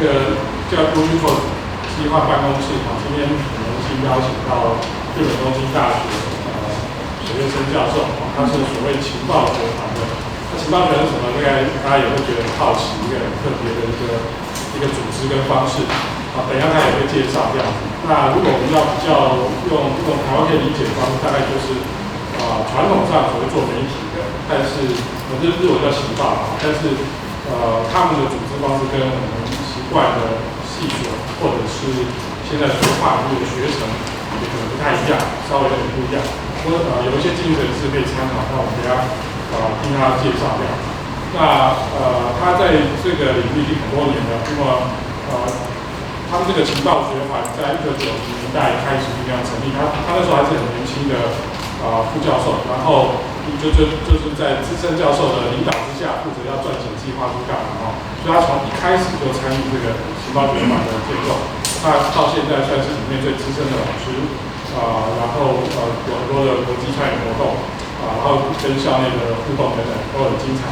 个叫 Ufo 计划办公室今天很荣幸邀请到日本东京大学水越伸教授他是所谓情报学团的。那情报学是什么？大家也会觉得很好奇，一个很特别的一个组织跟方式。等一下他也会介绍这样子。那如果我们要比较用台湾可以理解的方式，大概就是传统上所谓做媒体的，但是日文叫情报但是他们的组织方式跟我们习惯的系所或者是现在所跨领域的学程也可能不太一样，稍微有点不一样。不过有一些精神是可以参考，那我们等一下听他介绍这样子。那他在这个领域已经很多年了，那么他们这个情报学团在1990年代开始这样成立，他那时候还是很年轻的副教授，然后就是在资深教授的领导之下，负责要撰写计划书干嘛所以他从一开始就参与这个情报学团的建构，他到现在算是里面最资深的老师然后有很多的国际参与活动然后跟校内的互动等等都很精彩。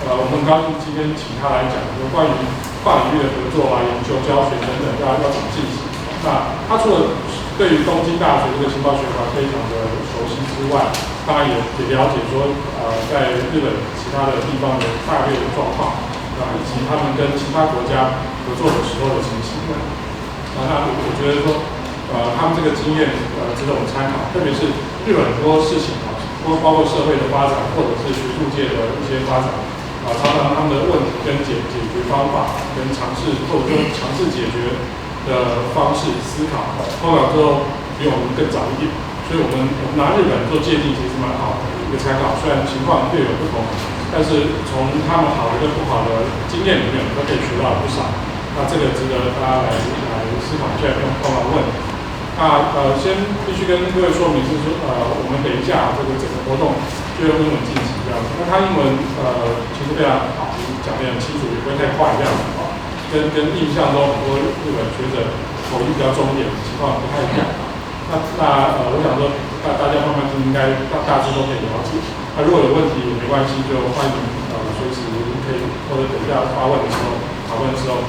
那我们很高兴今天请他来讲关于跨领域的合作研究、教学等等要怎么进行。那他除了对于东京大学这个情报学团非常的熟悉之外，当然也了解说在日本其他的地方的大略的状况以及他们跟其他国家合作的时候的情形。那我觉得说他们这个经验值得我们参考，特别是日本很多事情包括社会的发展或者是学术界的一些发展常常他们的问题跟解决方法跟尝试解决的方式思考，通常都比我们更早一点，所以我们拿日本做界定其实蛮好的一个参考。虽然情况略有不同，但是从他们好的跟不好的经验里面，我们都可以学到不少。那这个值得大家来思考一下，用碰到问题。那先必须跟各位说明是说，我们等一下这个整个活动就用英文进行这样子。那他英文其实非常好，讲得很清楚，也不会太快这样子跟印象中很多日本学者口音比较重一点的情况不太一样。那我想说大家慢慢听，应该大致都可以了解。那如果有问题也没关系，就欢迎随时可以或者等一下发问的时候、讨论的时候，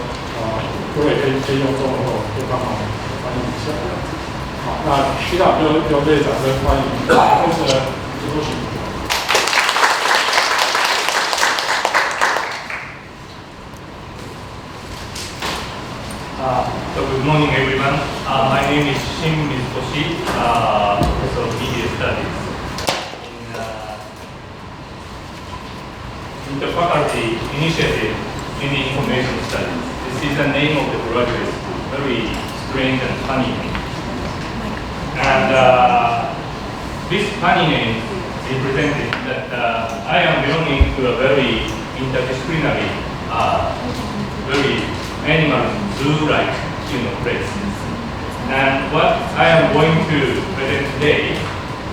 各位可以用中文或可以帮忙翻译一下这样子。好，那接下来就用这些掌声欢迎Mizukoshi。So good morning, everyone. My name is Shin Mizukoshi, Professor of Media Studies in the Faculty Initiative in Information Studies. This is the name of the graduate school, very strange and funny name. And this funny name represented that I am belonging to a very interdisciplinary, very animal zoo-like place. And what I am going to present today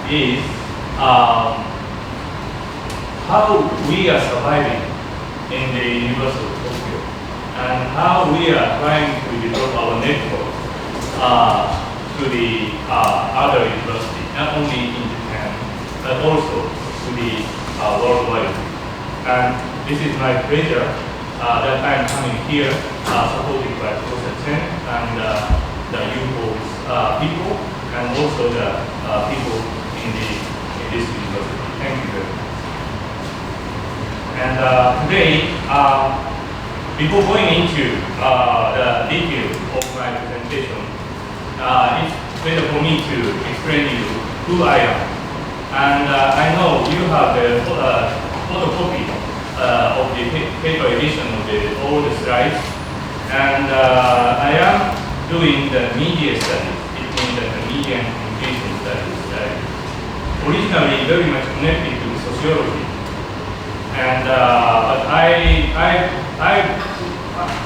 is how we are surviving in the University of Tokyo and how we are trying to develop our network to the other universities, not only in Japan, but also to the worldwide. And this is my pleasure that I am coming here, supported by Professor Chen and the UFO people, and also the people in this university. Thank you very much. And today, before going into the details of my presentation, it's better for me to explain to you who I am. And I know you have the photocopy of the paper edition of all the slides, and I am doing the media studies. It means that the media and communication studies, originally very much connected to sociology, and but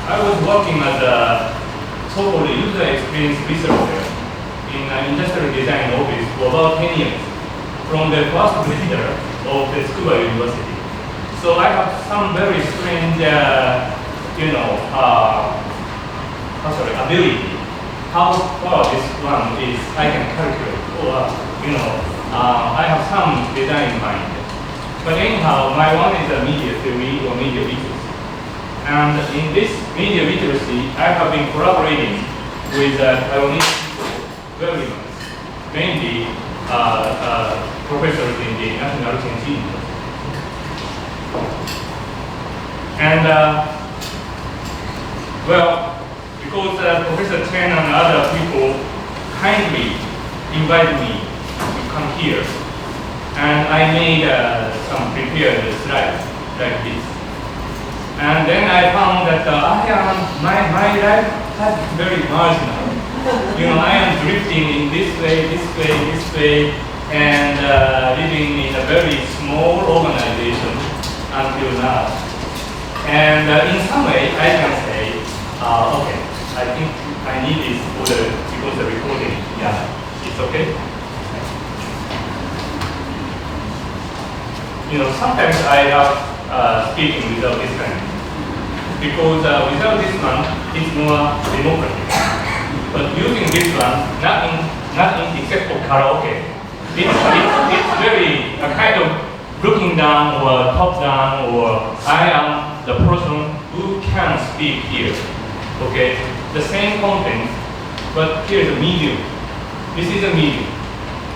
I was working as a so-called user experience researcher in an industrial design office for about 10 years, from the first grader of the Tsukuba University. So I have some very strange, ability. How far this one is, I can calculate, or I have some design in mind. But anyhow, my one is a media theory or media literacy. And in this media literacy, I have been collaborating with Taiwanese people very much, mainly professors in the National Chinese University. And well, because Professor Chen and other people kindly invited me to come here, and I made some prepared slides like this. And then I found that my life has very marginal. I am drifting in this way, and living in a very small organization until now. And in some way, I can say, okay, I think I need this because the recording, yeah, it's okay. Sometimes I love speaking without this kind, because without this one, it's more democratic. But using this one, nothing except for karaoke. It's very kind of looking down or top down, or I am the person who can speak here. Okay, the same content, but here is a medium. This is a medium,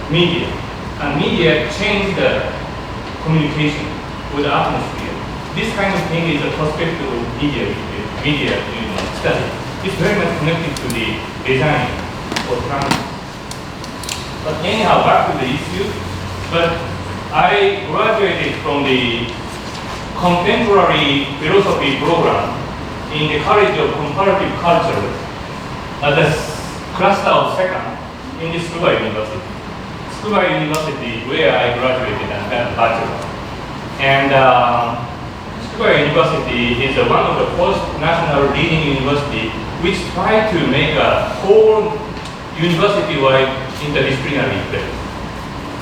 media, and media change the communication with the atmosphere. This kind of thing is a perspective of media study. It's very much connected to the design or planning. But anyhow, back to the issue. But I graduated from the contemporary philosophy program in the College of Comparative Culture at the cluster of second in the Tsukuba University. Tsukuba University, where I graduated and got a bachelor. And Tsukuba University is one of the first national leading university which tried to make a whole university-wide interdisciplinary place.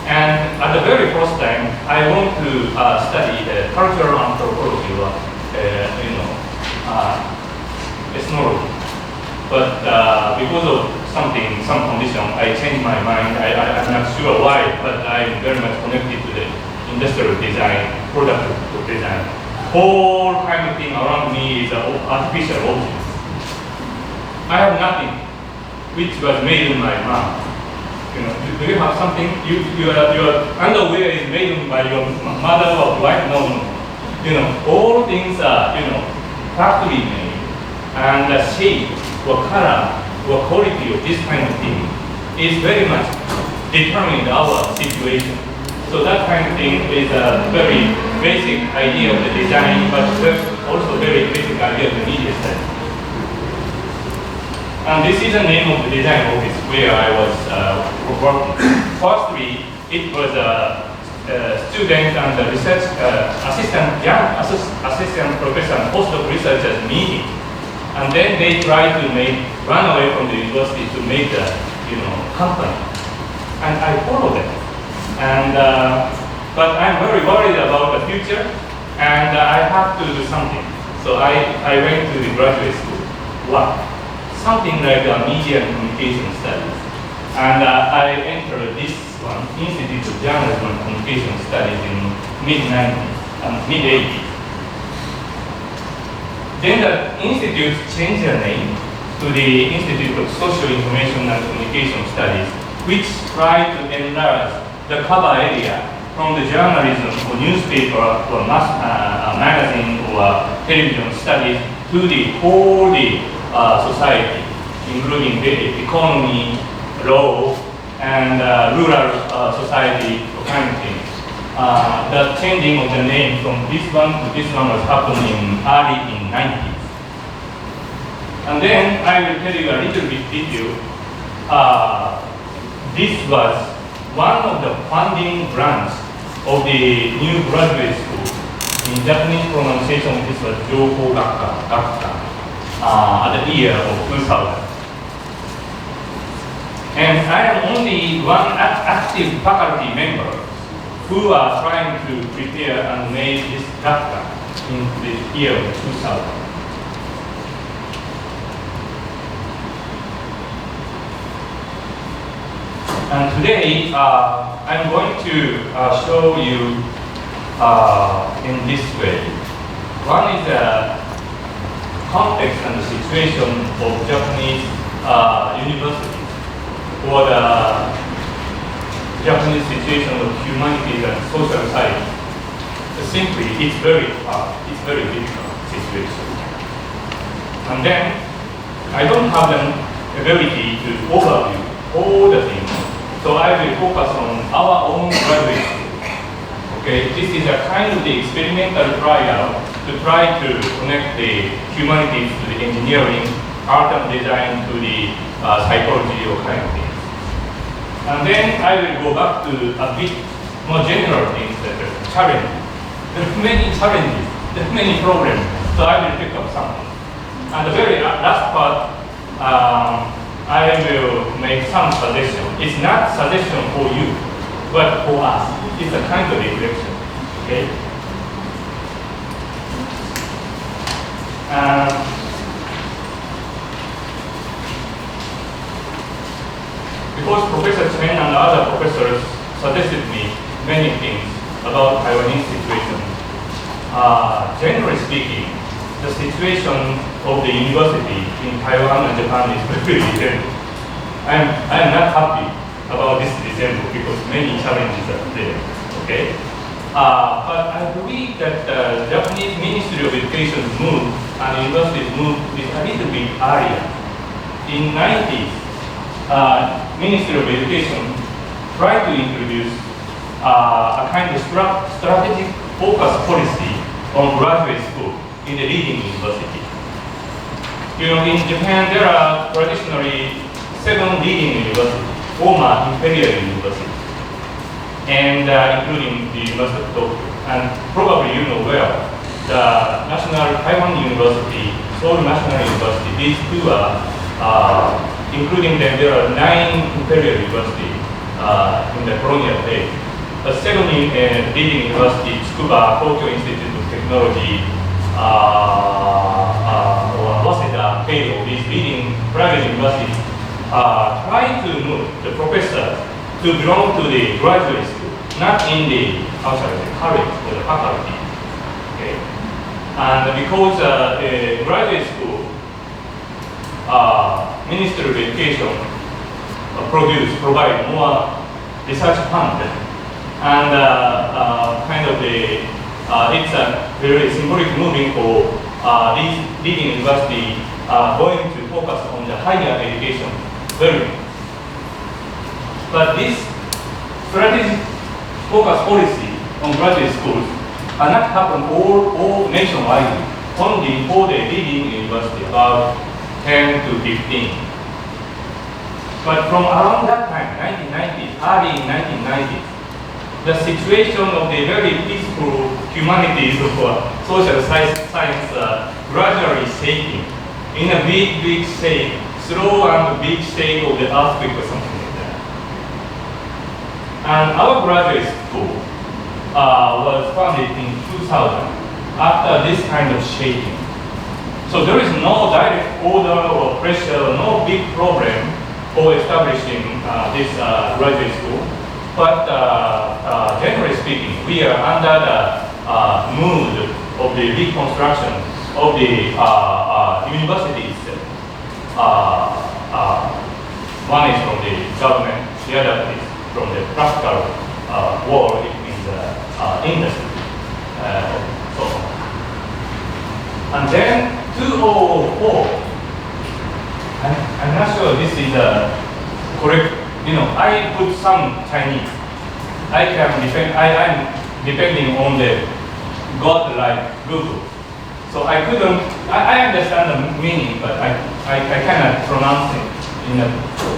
And at the very first time, I want to study the cultural anthropology or, ethnology. But because of some condition, I changed my mind. I'm not sure why, but I'm very much connected to the industrial design, product design. Whole kind of thing around me is artificial objects. I have nothing which was made in my mom. Do you have something? Your underwear is made by your mother or wife? No. All things are, factory made. And the shape or color or quality of this kind of thing is very much determined our situation. So that kind of thing is a very basic idea of the design, but also very basic idea of the media study. And this is the name of the design office where I was working. Firstly, it was a student and the research assistant professor and postdoc researchers meeting. And then they tried to run away from the university to make the company. And I followed them. And but I'm very worried about the future, and I have to do something. So I went to the graduate school. Wow. Something like media and communication studies. And I entered this one, Institute of Journalism and Communication Studies in mid-80s. Then the institute changed their name to the Institute of Social Information and Communication Studies, which tried to enlarge the cover area from the journalism or newspaper or magazine or television studies to the whole society, including the economy, law, and rural society kind of thing. The changing of the name from this one to this one was happening early in 90s. And then I will tell you a little bit detail. This was one of the funding grants of the new graduate school. In Japanese pronunciation, this was Joho Gakka, at the year of 2000. And I am only one active faculty member who are trying to prepare and make this Gakka in the year of 2000. And today, I'm going to show you in this way. One is context and the situation of Japanese universities or the Japanese situation of humanities and social science. Simply, it's very hard. It's very difficult situation. And then, I don't have the ability to overview all the things. So I will focus on our own graduate school. Okay, this is a kind of the experimental trial to try to connect the humanities to the engineering, art and design to the psychology or kind of things. And then I will go back to a bit more general things that are challenging. There are many challenges, there are many problems. So I will pick up something. And the very last part, I will make some suggestion. It's not suggestion for you, but for us. It's a kind of reflection. Okay. Because Professor Chen and other professors suggested me many things about Taiwanese situation. Generally speaking, the situation of the university in Taiwan and Japan is very different. I am not happy about this December because many challenges are there. Okay, but I believe that the Japanese Ministry of Education move and universities move is a little bit earlier. In 90s, Ministry of Education tried to introduce a kind of strategic focus policy on graduate school in the leading university. You know, in Japan, there are traditionally 7 leading universities, former imperial universities, and including the University of Tokyo. And probably you know well, the National Taiwan University, Seoul National University, these two are, including them, there are 9 imperial universities in the colonial days. The 7 leading universities, Tsukuba, Tokyo Institute of Technology, or Waseda, Keio, these leading private universities trying to move the professors to belong to the graduate school, not in the college or the faculty. Okay. And because the graduate school, Ministry of Education provide more research fund, and kind of the it's a very symbolic moving for these leading universities going to focus on the higher education very much. But this strategic focus policy on graduate schools are not happen all nationwide, only for the leading university, about 10 to 15. But from around that time, 1990s, early 1990s, the situation of the very peaceful humanities or social science gradually shaking in a big shake, slow and big shake of the earthquake or something like that. And our graduate school was founded in 2000 after this kind of shaking. So there is no direct order or pressure, no big problem for establishing this graduate school. But generally speaking, we are under the mood of the reconstruction of the university itself. One is from the government, the other is from the practical world, it means industry. So on. And then 2004, I'm not sure this is correct. You know, I put some Chinese. I'm depending on the God-like Google. So I couldn't, I understand the meaning, but I cannot pronounce it in a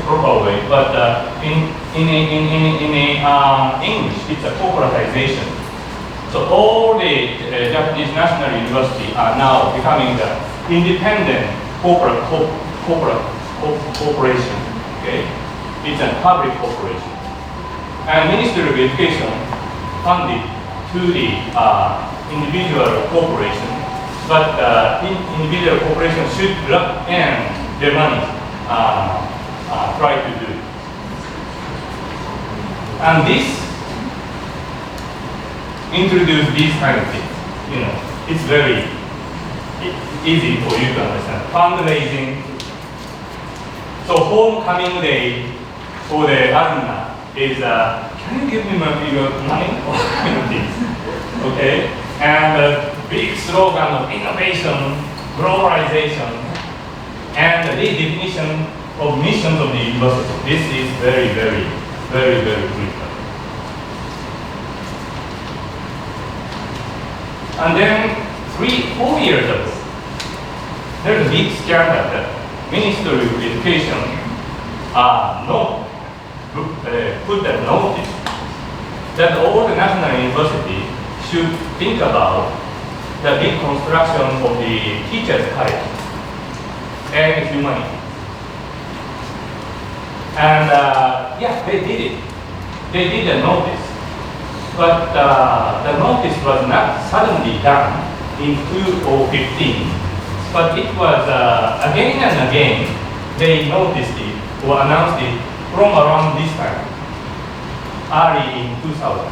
proper way. But in English, it's a corporatization. So all the Japanese national universities are now becoming the independent corporation. Okay, it's a public corporation. And Ministry of Education funded to the individual corporation, but individual corporation should earn their money, try to do. And this introduced these kind of things. You know, it's very easy for you to understand. Fundraising. So homecoming day for the alumni is, can you give me your money? Or kind of things. Okay? And the big slogan of innovation, globalization, and the redefinition of missions of the university. This is very, very, very, very critical. And then 3-4 years ago, there's a big scandal that Ministry of Education put a notice that all the national universities should think about the big construction of the teachers' college and humanities. And yeah, they did it. They did a notice. But the notice was not suddenly done in 2015. But it was again and again they noticed it or announced it from around this time, early in 2000.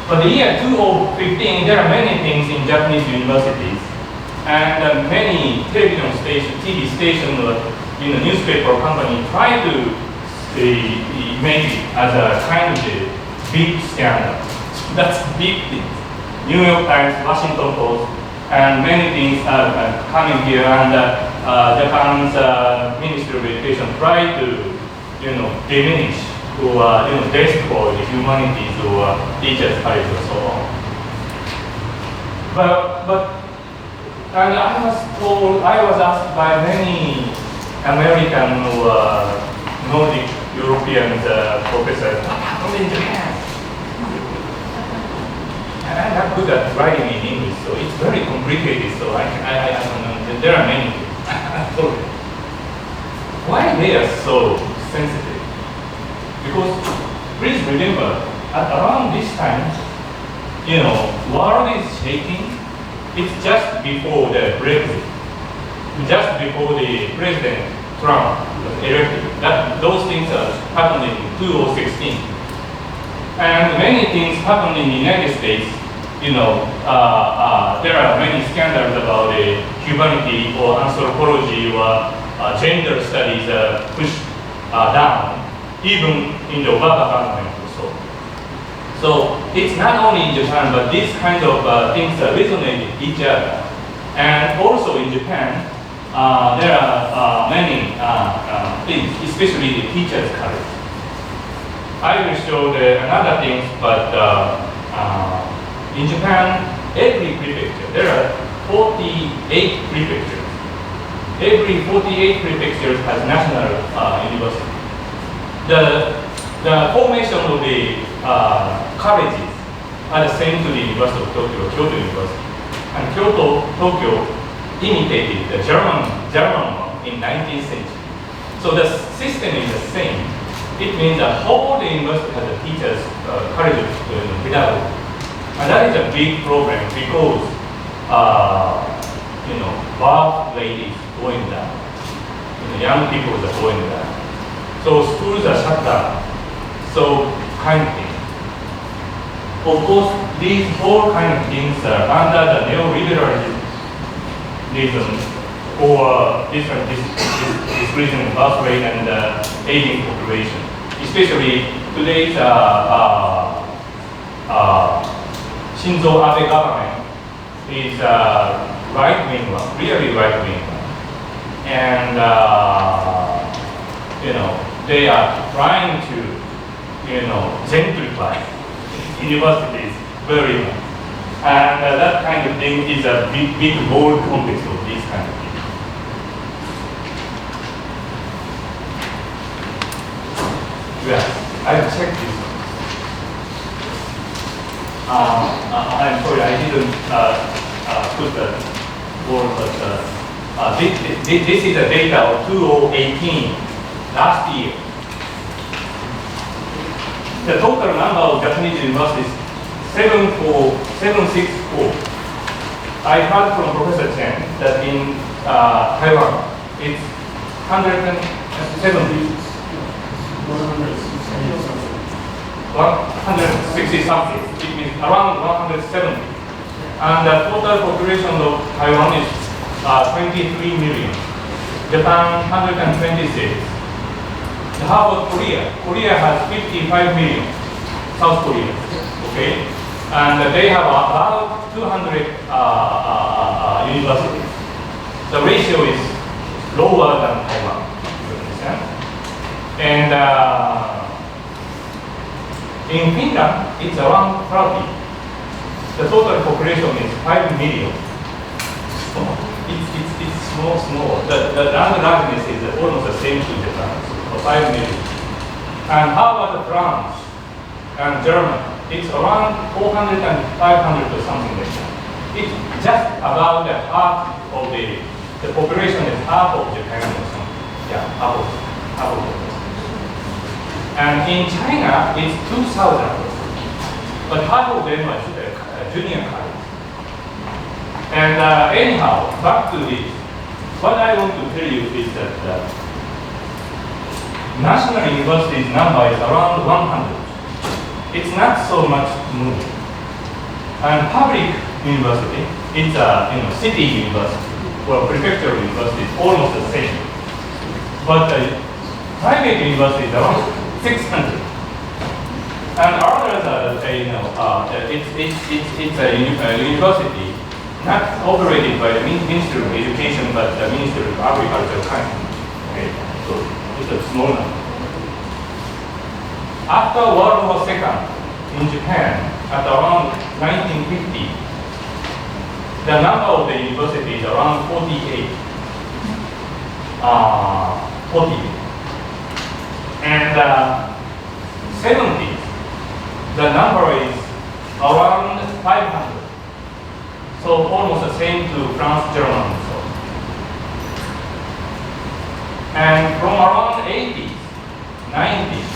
For the year 2015, there are many things in Japanese universities, and many television stations, TV stations, or newspaper company try to make it as a kind of a big scandal. That's big thing. New York Times, Washington Post, and many things are coming here, and Japan's Ministry of Education try to, diminish or destroy the humanities or teachers' college or so on. And I was asked by many American or Nordic European professors, what happened in Japan? And I'm not good at writing in English, so it's very complicated, so I don't know. There are many things. Why they are so sensitive? Because please remember, at around this time, world is shaking. It's just before the Brexit, just before the President Trump was elected. Those things are happening in 2016. And many things happen in the United States. There are many scandals about humanity or anthropology or gender studies pushed down, even in the Obama government also. So it's not only in Japan, but these kind of things resonate with each other. And also in Japan, there are many things, especially the teachers' college. I will show another things, but in Japan, every prefecture, there are 48 prefectures. Every 48 prefectures has national university. The formation of the colleges are the same to the University of Tokyo, Kyoto University. And Kyoto, Tokyo imitated the German one in 19th century. So the system is the same. It means that whole the university has a teachers' college of pedagogy. And that is a big problem because, birth rate is going down. Young people are going down. So schools are shut down. So kind of thing. Of course, these whole kind of things are under the neoliberalism or different decreasing birth rate and aging population. Especially today's Shinzo Abe government is right-wing one, really right-wing one. And they are trying to gentrify universities very much. And that kind of thing is a big whole context of this kind of thing. Yes, I have checked this. I'm sorry, I didn't put the word, but this is the data of 2018, last year. The total number of Japanese universities, 764. I heard from Professor Chen that in Taiwan, it's 170. 160 something. It means around 170. And the total population of Taiwan is 23 million. Japan 126. How about Korea? Korea has 55 million. South Korea. Okay, and they have about 200 universities. The ratio is lower than Taiwan. You understand? And in Finland, it's around 30. The total population is 5 million. It's small. The largeness is almost the same to Japan, so 5 million. And how about France and Germany? It's around 400 and 500 or something like that. It's just about the half of the population is half of Japan or something. Yeah, half of it. And in China, it's 2,000. But half of them are junior college. And anyhow, back to this. What I want to tell you is that national universities number is around 100. It's not so much moving. And public university, it's a city university or prefectural university is almost the same. But private university is around 600. And others are, it's a university not operated by the Ministry of Education, but the Ministry of Agriculture kind. Okay, so it's a small number. After World War II in Japan, at around 1950, the number of the universities is around 48. 40. And 70s, the number is around 500. So almost the same to France, Germany, and so on. And from around 80s, 90s,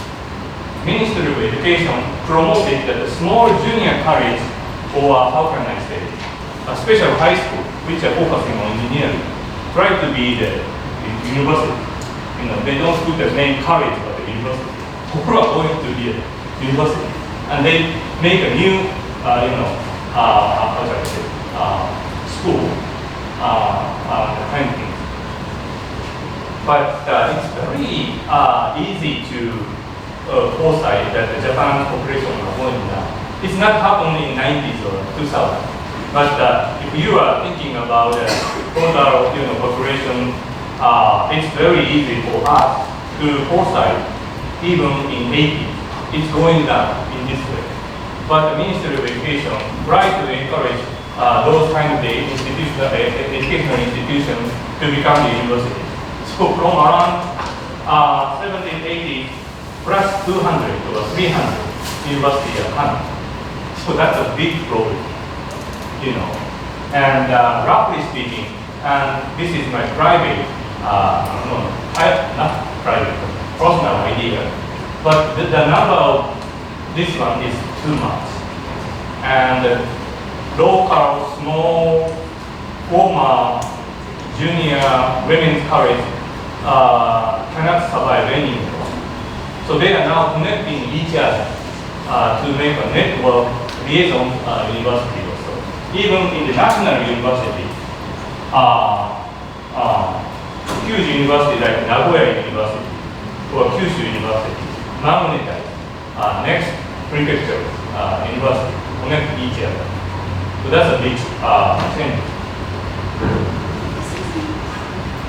Ministry of Education promoted the small junior college, or how can I say, a special high school, which are focusing on engineering, try to be the university. They don't put the name college, but the university. Who are going to be a university, and they make a new, how should I say, school, kind of thing. But it's very easy to foresight that the Japan population are going down. It's not happening in 90s or 2000. But if you are thinking about total population, it's very easy for us to foresight even in 80s. It's going down in this way. But the Ministry of Education tries to encourage those kind of educational institutions to become the university. So from around 70s, 80s, plus 200 or 300 university at hand. So that's a big problem, And roughly speaking, and this is my private, not private, personal idea, but the number of this one is too much. And local, small, former junior women's college cannot survive anymore. So they are now connecting each other to make a network liaison university also. Even in the national university, huge university like Nagoya University or Kyushu University, magnetized next prefecture university, connect each other. So that's a big change.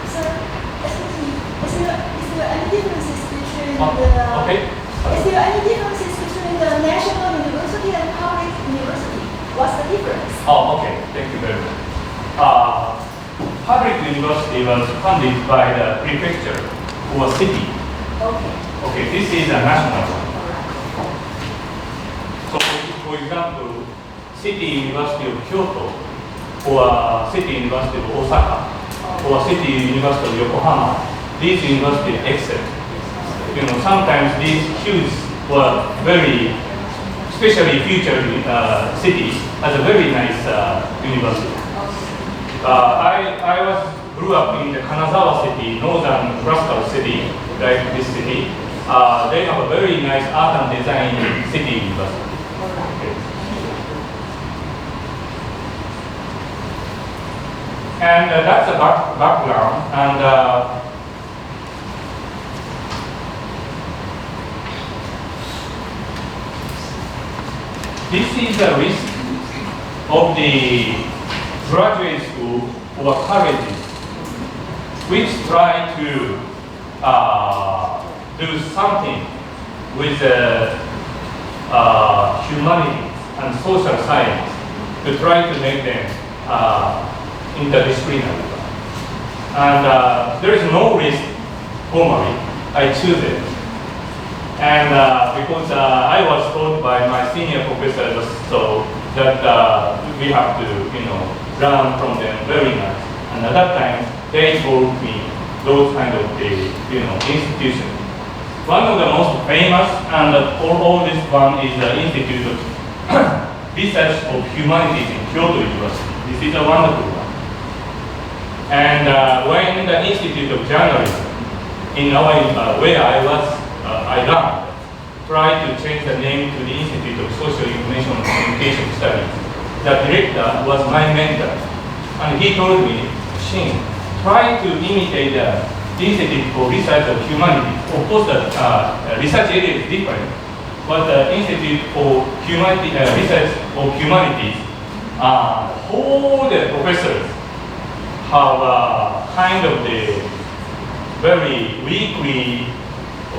Sir, is there any differences between okay. Is there any differences between the national university and public university? What's the difference? Oh, okay. Thank you very much. Public university was funded by the prefecture or city. Okay. Okay, this is a national one. So, for example, City University of Kyoto, or City University of Osaka, or City University of Yokohama, these universities excel. Sometimes these huge were very, especially future cities, has a very nice university. I grew up in the Kanazawa city, northern Nebraska city, like this city. They have a very nice art and design city university. Okay. And that's the background. And this is the risk of the graduate school or colleges which try to do something with humanities and social science to try to make them interdisciplinary. And there is no risk formally. I choose it. And because I was told by my senior professors so that we have to, learn from them very much. And at that time, they told me those kind of institutions. One of the most famous and all this one is the Institute of Research of Humanities in Kyoto University. This is a wonderful one. And when the Institute of Journalism, in our where I learned, tried to change the name to the Institute of Social Information and Communication Studies. The director was my mentor, and he told me, Shin, try to imitate the Institute for Research of Humanities. Of course, the research area is different, but the Institute for Research of Humanities, all the professors have kind of the very weekly,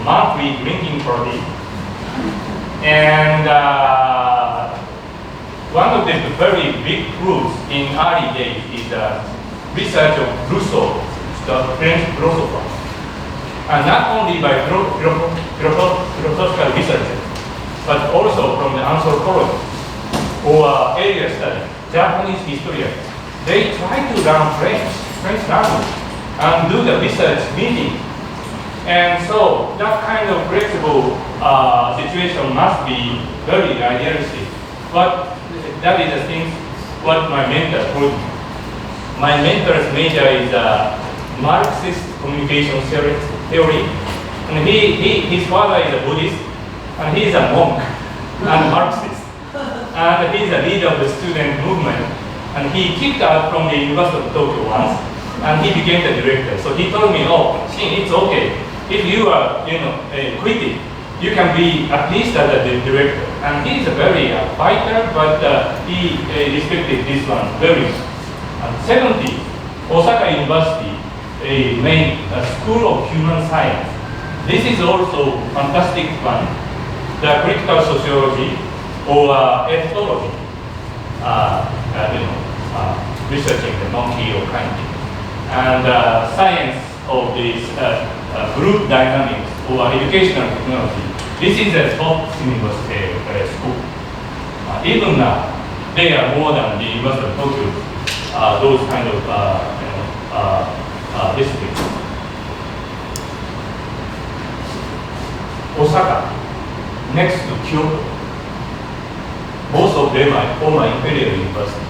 monthly drinking party. And one of the very big proofs in early days is the research of Rousseau, the French philosopher. And not only by philosophical researchers, but also from the anthropologists or area studies, Japanese historians. They try to learn French language, and do the research meeting. And so that kind of flexible situation must be very idealistic. But that is the thing what my mentor told me. My mentor's major is Marxist communication theory. And his father is a Buddhist, and he is a monk and Marxist. And he is a leader of the student movement. And he kicked out from the University of Tokyo once, and he became the director. So he told me, oh, Shin, it's okay. If you are, quitting, you can be at least as a director. And he is a very fighter, but he respected this one very much. And 70, Osaka University made a School of Human Science. This is also fantastic one. The critical sociology or ethology, researching the monkey or kanji. And science of this group dynamics or educational technology. This is a top university school. Even now, they are more than the University of Tokyo, those kind of disciplines. Osaka, next to Kyoto. Both of them are former imperial university.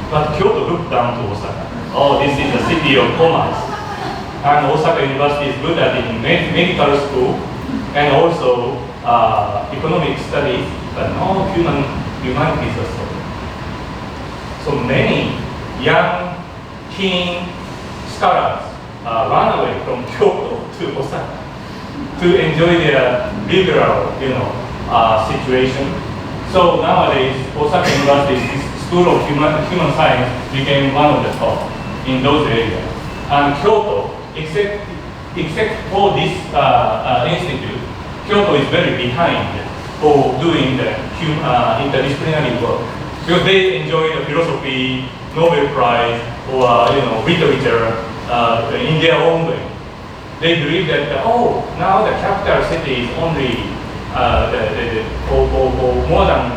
But Kyoto looked down to Osaka. Oh, this is a city of commerce. And Osaka University is good at in medical school and also economic studies, but no humanities or so. So many young, keen scholars run away from Kyoto to Osaka to enjoy their liberal, situation. So nowadays, Osaka University School of Human Science became one of the top in those areas. And Kyoto, except for this institute, Kyoto is very behind for doing the interdisciplinary work. Because they enjoy the philosophy, Nobel Prize, or literature in their own way. They believe that now the capital city is only for more than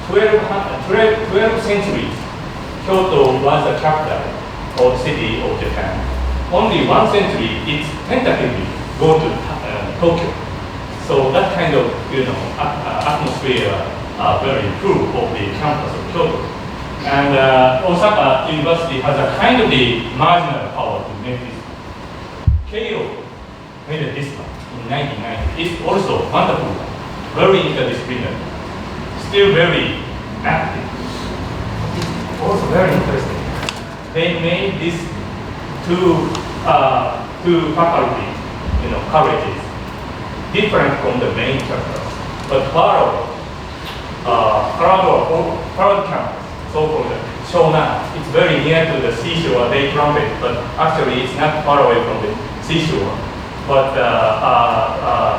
12 centuries. Kyoto was the capital of city of Japan. Only 1 century it's tentatively go to Tokyo. So that kind of atmosphere very true of the campus of Kyoto. And Osaka University has a kind of the marginal power to make this. Keio made this one in 1990. It's also wonderful, very interdisciplinary, still very active. Also very interesting. they made these two faculty, colleges, different from the main chapter, but parallel campus, so-called Shonan. It's very near to the seashore, they trumpet, but actually it's not far away from the seashore. But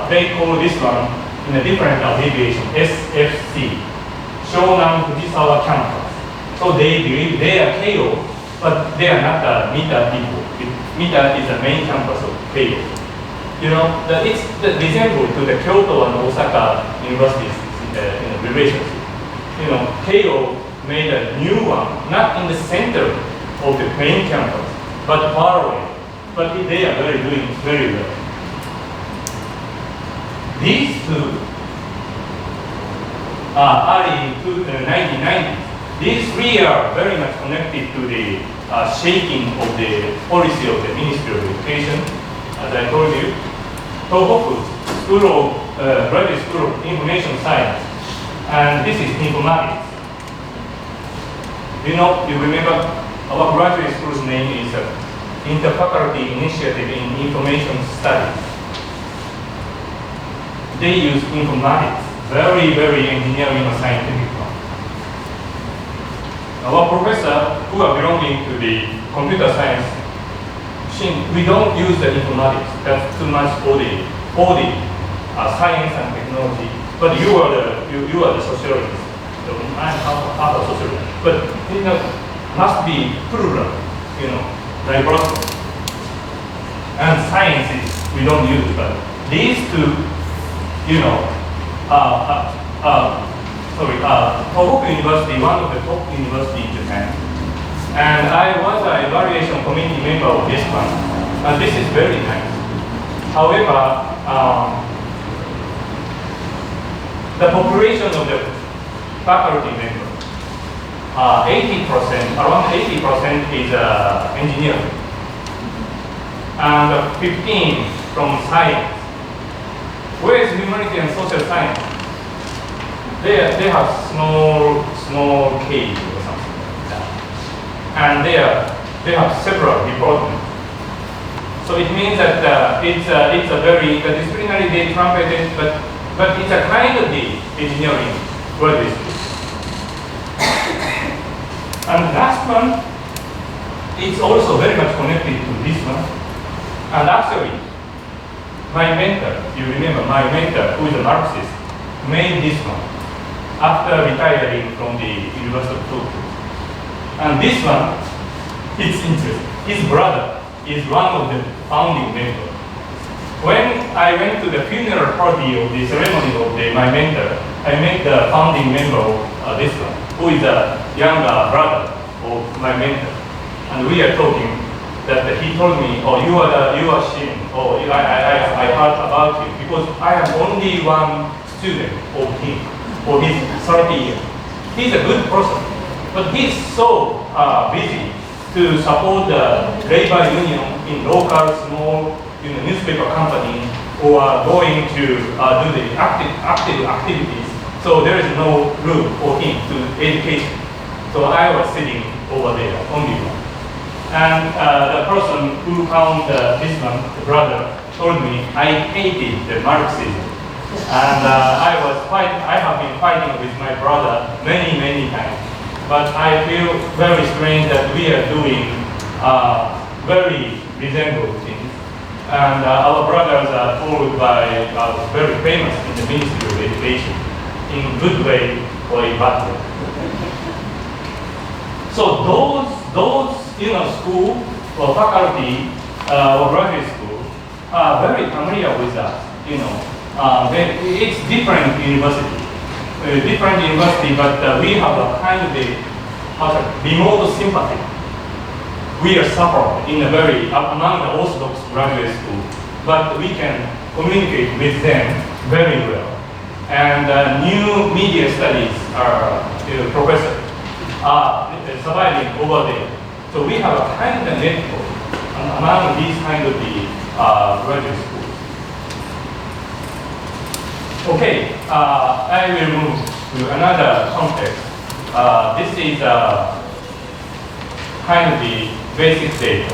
they call this one in a different abbreviation, SFC, Shonan Fujisawa Campus. So they believe they are Keio, but they are not the Mita people. Mita is the main campus of Keio. It's resembled to the Kyoto and Osaka universities in the relationship. Keio made a new one, not in the center of the main campus, but far away. But they are doing very well. These two are early to the 1990s. These three are very much connected to the shaping of the policy of the Ministry of Education, as I told you. Tohoku Graduate School of Information Science, and this is informatics. You remember our graduate school's name is Interfaculty Initiative in Information Studies. They use informatics, very, very engineering and scientific one. Our professor, who are belonging to the computer science, we don't use the informatics. That's too much for the science and technology. But you are the sociologist. So I'm half a sociologist. But must be plural, diversity. And sciences we don't use, but these two, Tohoku University, one of the top universities in Japan. And I was an evaluation committee member of this one, and this is very nice. However, the population of the faculty members, around 80% is engineering, and 15 from science. Where is humanity and social science? They have small cage or something like that. And they have several departments. So it means that it's a very interdisciplinary, they trumpeted, but it's a kind of the engineering graduate school. And last one, it's also very much connected to this one. And actually, my mentor, you remember my mentor, who is a Marxist, made this one after retiring from the University of Tokyo. And this one, it's interesting. His brother is one of the founding members. When I went to the funeral party of the ceremony of my mentor, I met the founding member of this one, who is a younger brother of my mentor. And we are talking that he told me, oh, you are Shin. Oh, I heard about you because I am only one student of him for his 30 years. He's a good person, but he's so busy to support the labor union in local small newspaper company who are going to do the active activities. So there is no room for him to education. So I was sitting over there, only one. And the person who found this one, the brother, told me I hated the Marxism. And I have been fighting with my brother many times. But I feel very strange that we are doing very resembled things. And our brothers are followed by very famous in the Ministry of Education, in good way or in bad way. So those school or faculty or graduate school are very familiar with us. It's different university, but we have a kind of remote sympathy. We are suffered in a very among the Orthodox graduate school, but we can communicate with them very well. And new media studies professors are surviving over there. So we have a kind of network among these kind of the graduate schools. Okay, I will move to another context. This is kind of the basic data.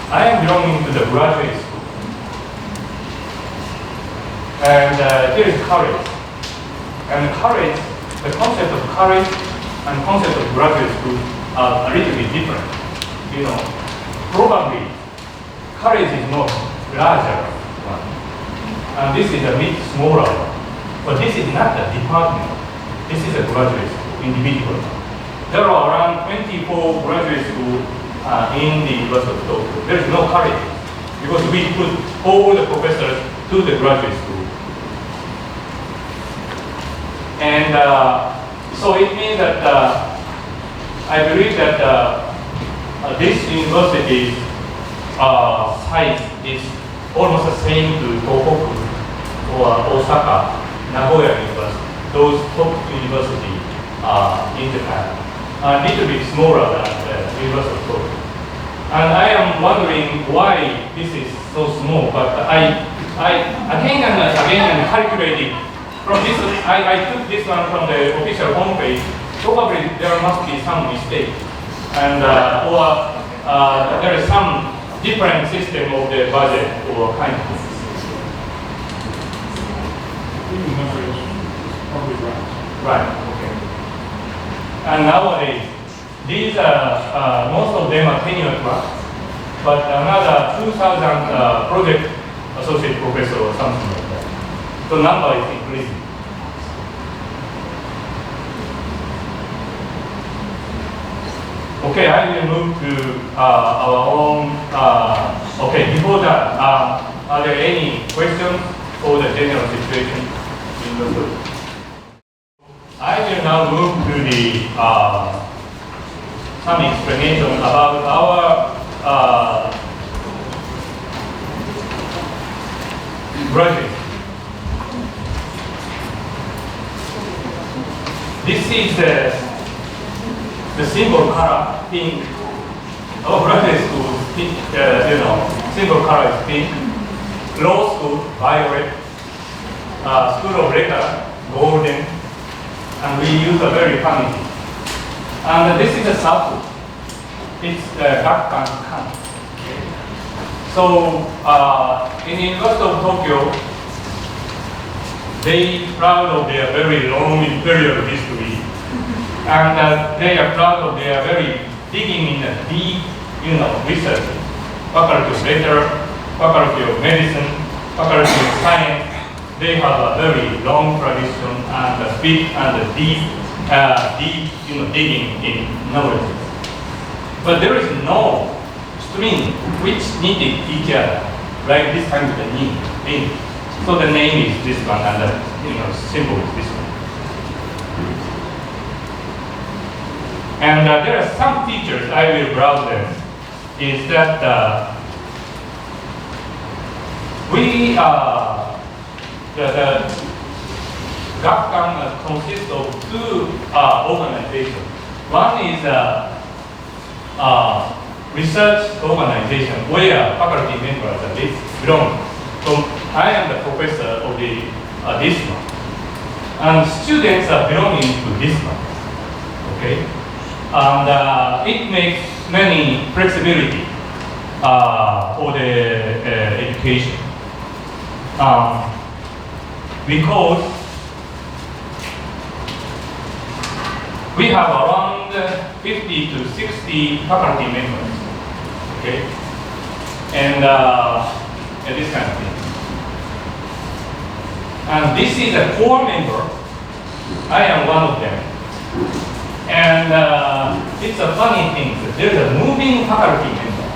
I am belonging to the graduate school. And here is courage. And courage, the concept of courage and concept of graduate school are a little bit different. You know, probably courage is not larger one. And this is a bit smaller one. But this is not a department. This is a graduate school, individual. There are around 24 graduate schools in the University of Tokyo. There is no courage because we put all the professors to the graduate school. And so it means that I believe that this university's size is almost the same to Tohoku or Osaka, Nagoya University, those top universities in Japan. A little bit smaller than the University of Tokyo. And I am wondering why this is so small, but I again and again calculated from this, I took this one from the official homepage. Probably there must be some mistake. And or there is some different system of the budget or kind of thing. Right, okay. And nowadays, these are, most of them are tenure track, but another 2,000 project associate professor or something like that. The number is increasing. Okay, I will move to our own, okay, before that, are there any questions for the general situation in the group? I will now move to the some explanation about our graduate. This is the symbol color pink. Our graduate school, pink, symbol color is pink. Law school, violet. School of letter, golden. And we use a very funny thing. And this is a circle. It's Gakkan Kan. So in the University of Tokyo, they proud of their very long imperial history. And they are proud of their very digging in a deep, research. Faculty of Letter, Faculty of Medicine, Faculty of Science. They have a very long tradition and a big and a deep, digging in knowledge. But there is no string which needed each other, like this kind of a thing. So the name is this one and the symbol is this one. And there are some features I will browse them. Is that the Gakkan consists of two organizations. One is a research organization where faculty members belong. So I am the professor of this one. And students are belonging to this one. Okay? And it makes many flexibility for the education. Because we have around 50 to 60 faculty members, okay, and this kind of thing. And this is a core member. I am one of them. And it's a funny thing. There's a moving faculty member.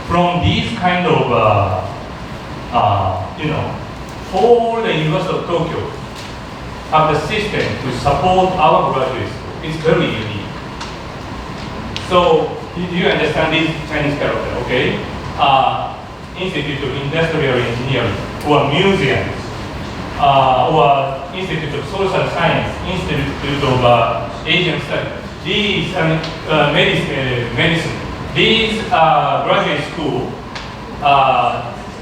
From these kind of, all the University of Tokyo have the system to support our graduate school. It's very unique. So, do you understand this Chinese character, okay? Institute of Industrial Engineering, or museums, or Institute of Social Science, Institute of Asian Studies, these medicine. These graduate schools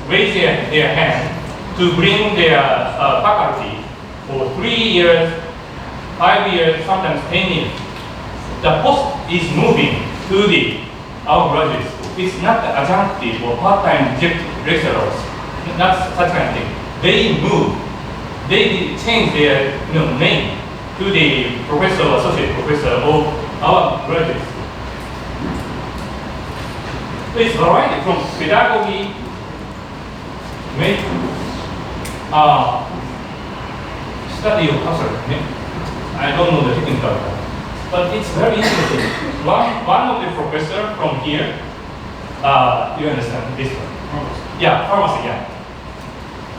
raise their hand to bring their faculty for 3 years, 5 years, sometimes 10 years. The post is moving to our graduate school. It's not the adjunctive or part-time lecturers, not such kind of thing. They move, they change their name to the professor or associate professor of our graduate school. It's variety from pedagogy, study of culture. I don't know the technical term, but it's very interesting. One of the professor from here, you understand this one? Yeah, pharmacy, yeah.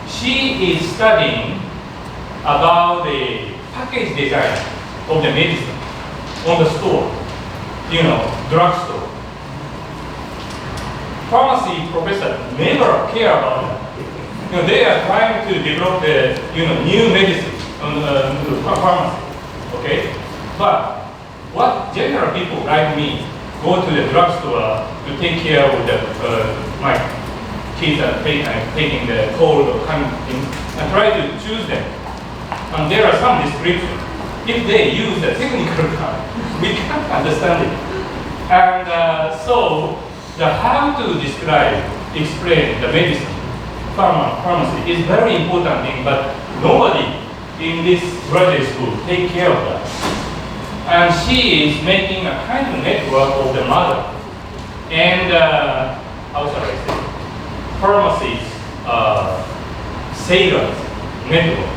She is studying about the package design of the medicine on the store, drugstore. Pharmacy professor never care about that. They are trying to develop the new medicine on the pharmacy. Okay, but what general people like me go to the drugstore to take care of my kids are taking the cold or kind of things, and try to choose them. And there are some descriptions. If they use the technical term, we can't understand it. And so how to explain the medicine, pharmacy is very important thing, but nobody in this graduate school take care of that. And she is making a kind of network of the mother and how shall I say, pharmacies sailors network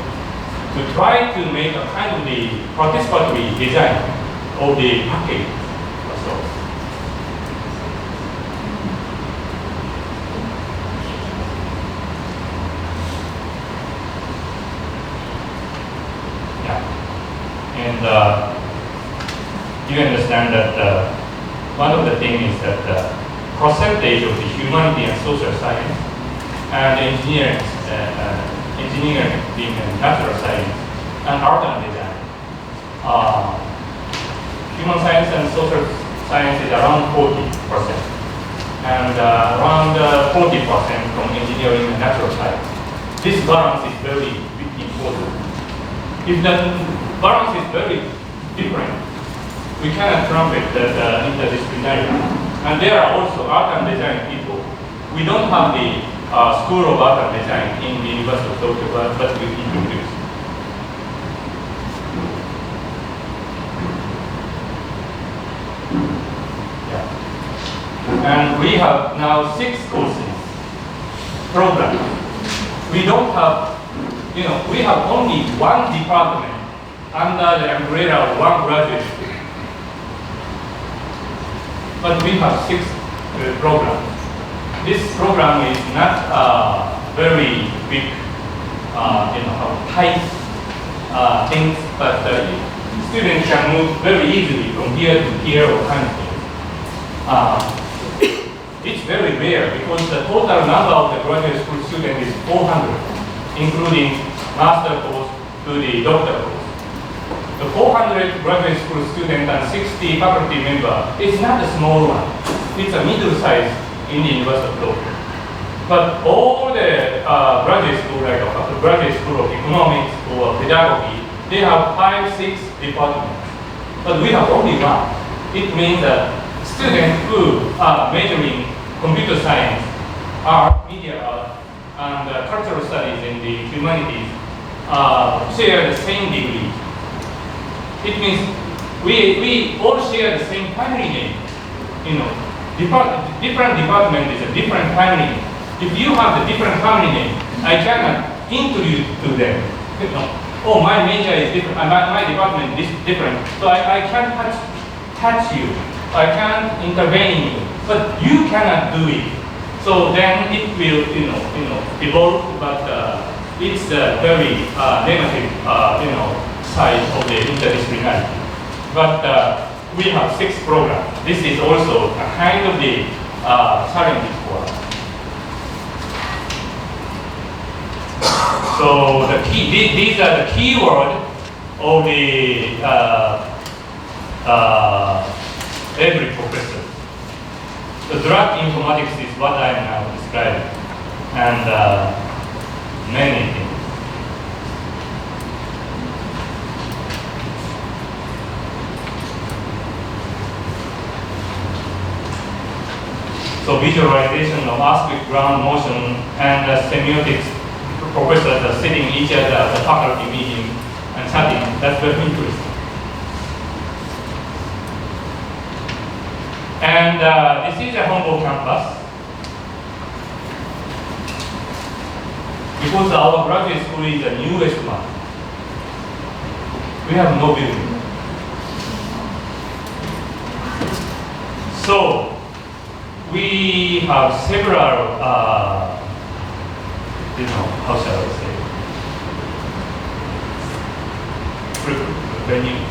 to try to make a kind of the participatory design of the package. And you understand that one of the things is that the percentage of the humanity and social science and engineering and natural science and art and design. Human science and social science is around 40%, and around 40% from engineering and natural science. This balance is very important. If the balance is very different, we cannot trumpet that interdisciplinary. And there are also art and design people. We don't have the School of Art and Design in the University of Tokyo, but we introduce. Yeah. And we have now 6 courses program. We don't have, we have only 1 department under the umbrella of 1 graduate school. But we have 6 programs. This program is not very big, tight things, but students can move very easily from here to here or kind of things. It's very rare because the total number of the graduate school students is 400, including master course to the doctor course. The 400 graduate school students and 60 faculty members is not a small one. It's a middle size in the University of Tokyo. But all the graduate school, like the graduate school of economics or pedagogy, they have 5, 6 departments. But we have only 1. It means that students who are majoring computer science, art, media art, and cultural studies in the humanities share the same degree. It means we all share the same family name. Different department is a different family name. If you have the different family name, I cannot introduce to them. Oh, my major is different, my department is different, so I can't touch you. I can't intervene you, but you cannot do it. So then it will, evolve, but it's a very negative, side of the interdisciplinary. But we have 6 programs. This is also a kind of the challenge for us. So these are the keywords of the every professor. the drug informatics is what I am now describing, and many things. So visualization of aspect, ground motion, and semiotics. Professors are sitting each other at the faculty meeting and chatting. That's very interesting. And this is a Humboldt campus. Because our graduate school is the newest one, we have no building. So we have several, how shall I say, venues.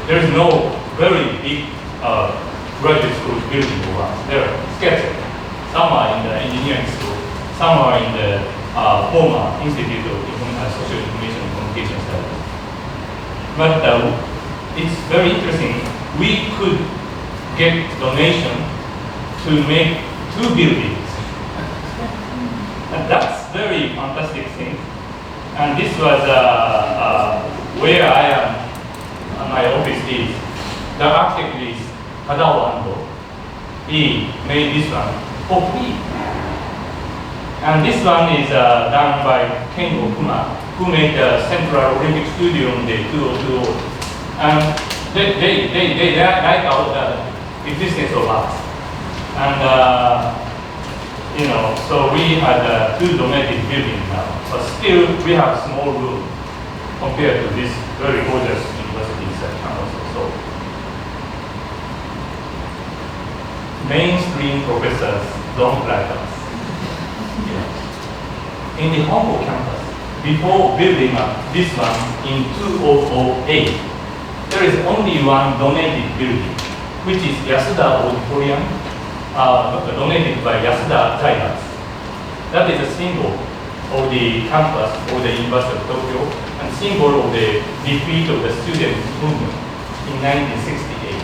There is no very big graduate school building for us. They are scattered. Some are in the engineering school, some are in the former Institute of Social Information and Communication Studies. But it's very interesting. We could get donation to make 2 buildings. And that's very fantastic thing. And this was where I am, my office is. The architect is Tadao Ando. He made this one for free. And this one is done by Ken Okuma, who made the Central Olympic Studio on the 2020. And they like out the existence of us. And so we had 2 donated buildings now, but still we have small room compared to this very gorgeous university campus. So mainstream professors don't like us. In the Humboldt campus, before building up this one in 2008, there is only one donated building, which is Yasuda Auditorium, donated by Yasuda Giants. That is a symbol of the campus of the University of Tokyo and symbol of the defeat of the student movement in 1968.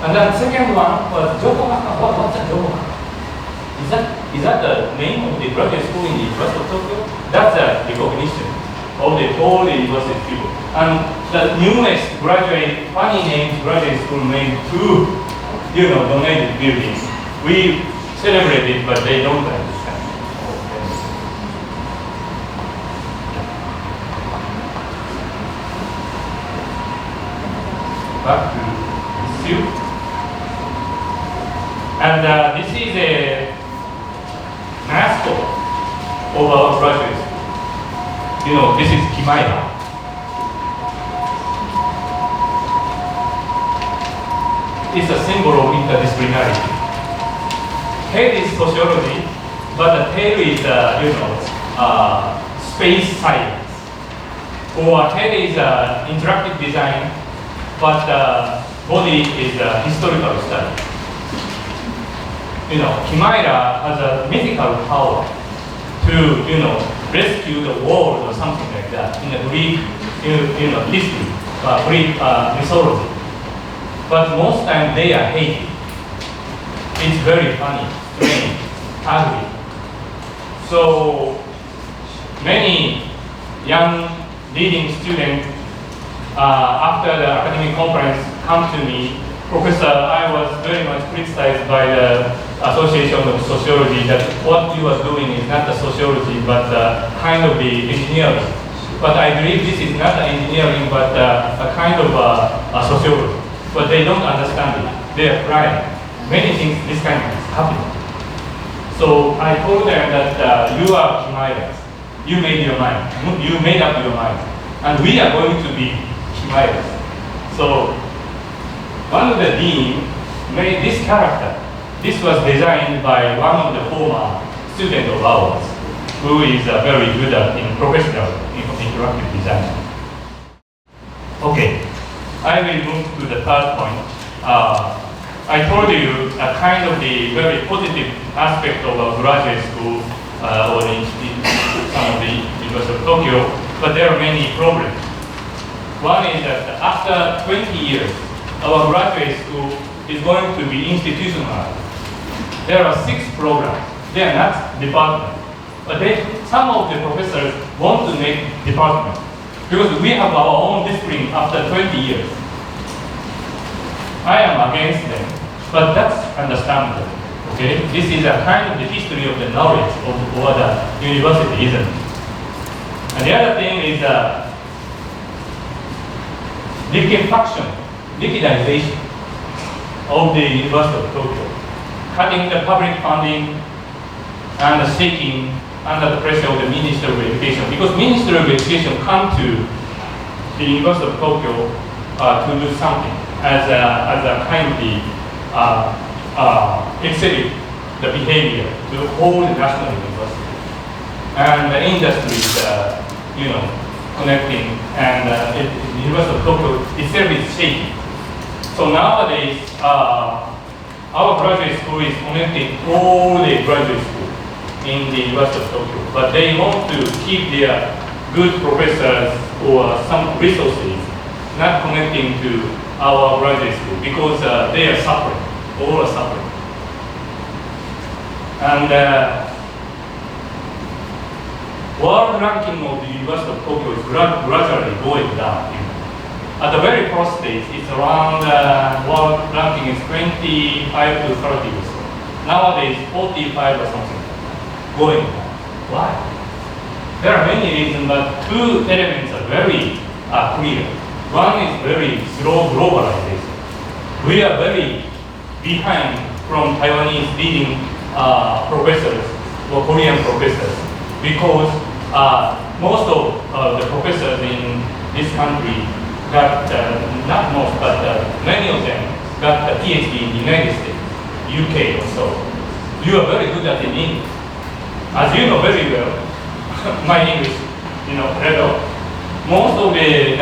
And then second one was Yokohama. What's a Yokohama? Is that the name of the graduate school in the University of Tokyo? That's a recognition of the whole university people. And the newest funny named graduate school made 2, donated buildings. We celebrate it, but they don't understand. Back to issue. And this is a mascot of our graduate school. This is Kimaira. It's a symbol of interdisciplinarity. Head is sociology, but the tail is, space science. Or head is interactive design, but body is historical study. Kimaira has a mythical power to, rescue the world or something like that in the Greek, history, Greek mythology. But most times they are hated. It's very funny, strange, ugly. So many young leading students after the academic conference come to me, Professor, I was very much criticized by the Association of Sociology that what you are doing is not the sociology but kind of the engineering. But I believe this is not engineering but a kind of sociology. But they don't understand it. They are crying. Many things, this kind of things happen. So I told them that you are Kimairas. You made your mind. You made up your mind. And we are going to be Kimairas. So one of the dean made this character. This was designed by one of the former students of ours, who is very good at professional interactive design. Okay, I will move to the third point. I told you a kind of the very positive aspect of our graduate school or in some of the University of Tokyo, but there are many problems. One is that after 20 years, our graduate school is going to be institutionalized. there are 6 programs. They are not departments. But some of the professors want to make departments because we have our own discipline after 20 years. I am against them, but that's understandable. Okay, this is a kind of the history of the knowledge of the university, isn't it? And the other thing is liquidization of the University of Tokyo, cutting the public funding and seeking under the pressure of the Ministry of Education, because Ministry of Education come to the University of Tokyo to do something as a kind of exhibit the behavior to the whole national university. And the industry is, connecting, and the University of Tokyo itself is shaking. So nowadays, our graduate school is connecting all the graduate school in the University of Tokyo, but they want to keep their good professors or some resources not connecting to our graduate school because they are suffering, all are suffering. And world ranking of the University of Tokyo is gradually going down. At the very first stage, it's around world ranking is 25 to 30 or so. Nowadays, 45 or something going down. Why? There are many reasons, but 2 elements are very clear. One is very slow globalization. We are very behind from Taiwanese leading professors or Korean professors because most of the professors in this country got, not most, but many of them got a PhD in the United States, UK or so. You are very good at in English. As you know very well, my English, level. Most of the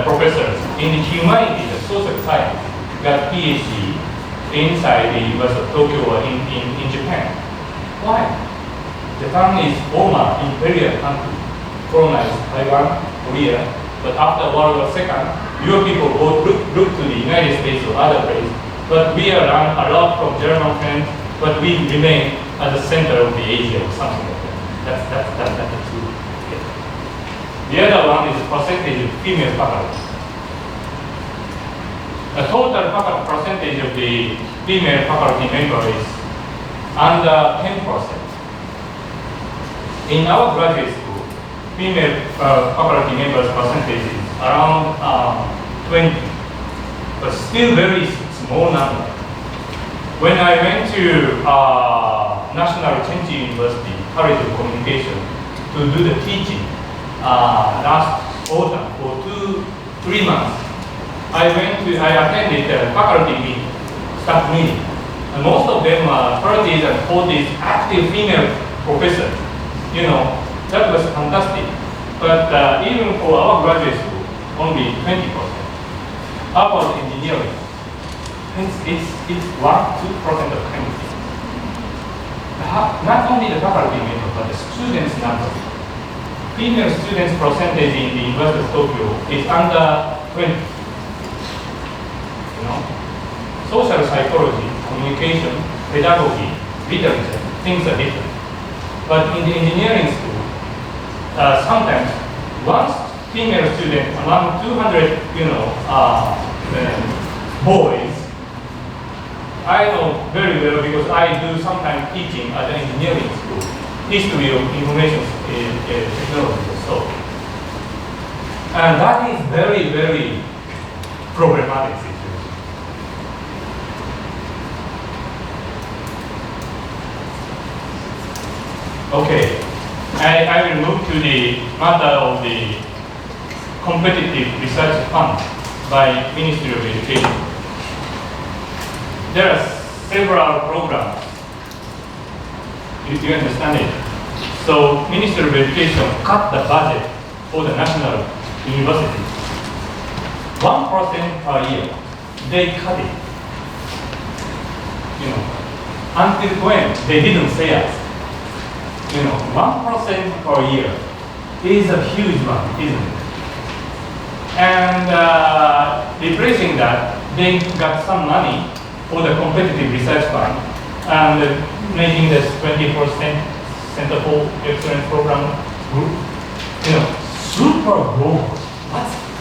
professors in the humanities and social science got PhD inside the University of Tokyo or in Japan. Why? Japan is former imperial country, colonized Taiwan, Korea, but after World War II, your people look to the United States or other places. But we are a lot from German friends, but we remain at the center of the Asia or something like that. That's the truth. Okay. The other one is the percentage of female faculty. The total percentage of the female faculty member is under 10%. In our graduate school, female faculty members percentage is around 20, but still very small number. When I went to National Chenji University, College of Communication, to do the teaching last autumn for 3 months, I attended the faculty meeting, staff meeting, and most of them are 30s and 40s active female professors. That was fantastic. But even for our graduate school, only 20%. How about engineering? It's 1-2% of chemistry. Not only the faculty member, but the students number. Female students percentage in the University of Tokyo is under 20. Social psychology, communication, pedagogy, literature, things are different. But in the engineering school, sometimes one female student among 200, boys, I know very well because I do sometimes teaching at the engineering school, history of information technology. So, and that is very, very problematic situation. Okay, I will move to the matter of the competitive research fund by Ministry of Education. There are several programs. You understand it? So Ministry of Education cut the budget for the national university. 1% per year. They cut it. Until when? They didn't say us. 1% per year is a huge one, isn't it? And replacing that, they got some money for the competitive research fund, and making this 24% Center for Excellence program group. Super global.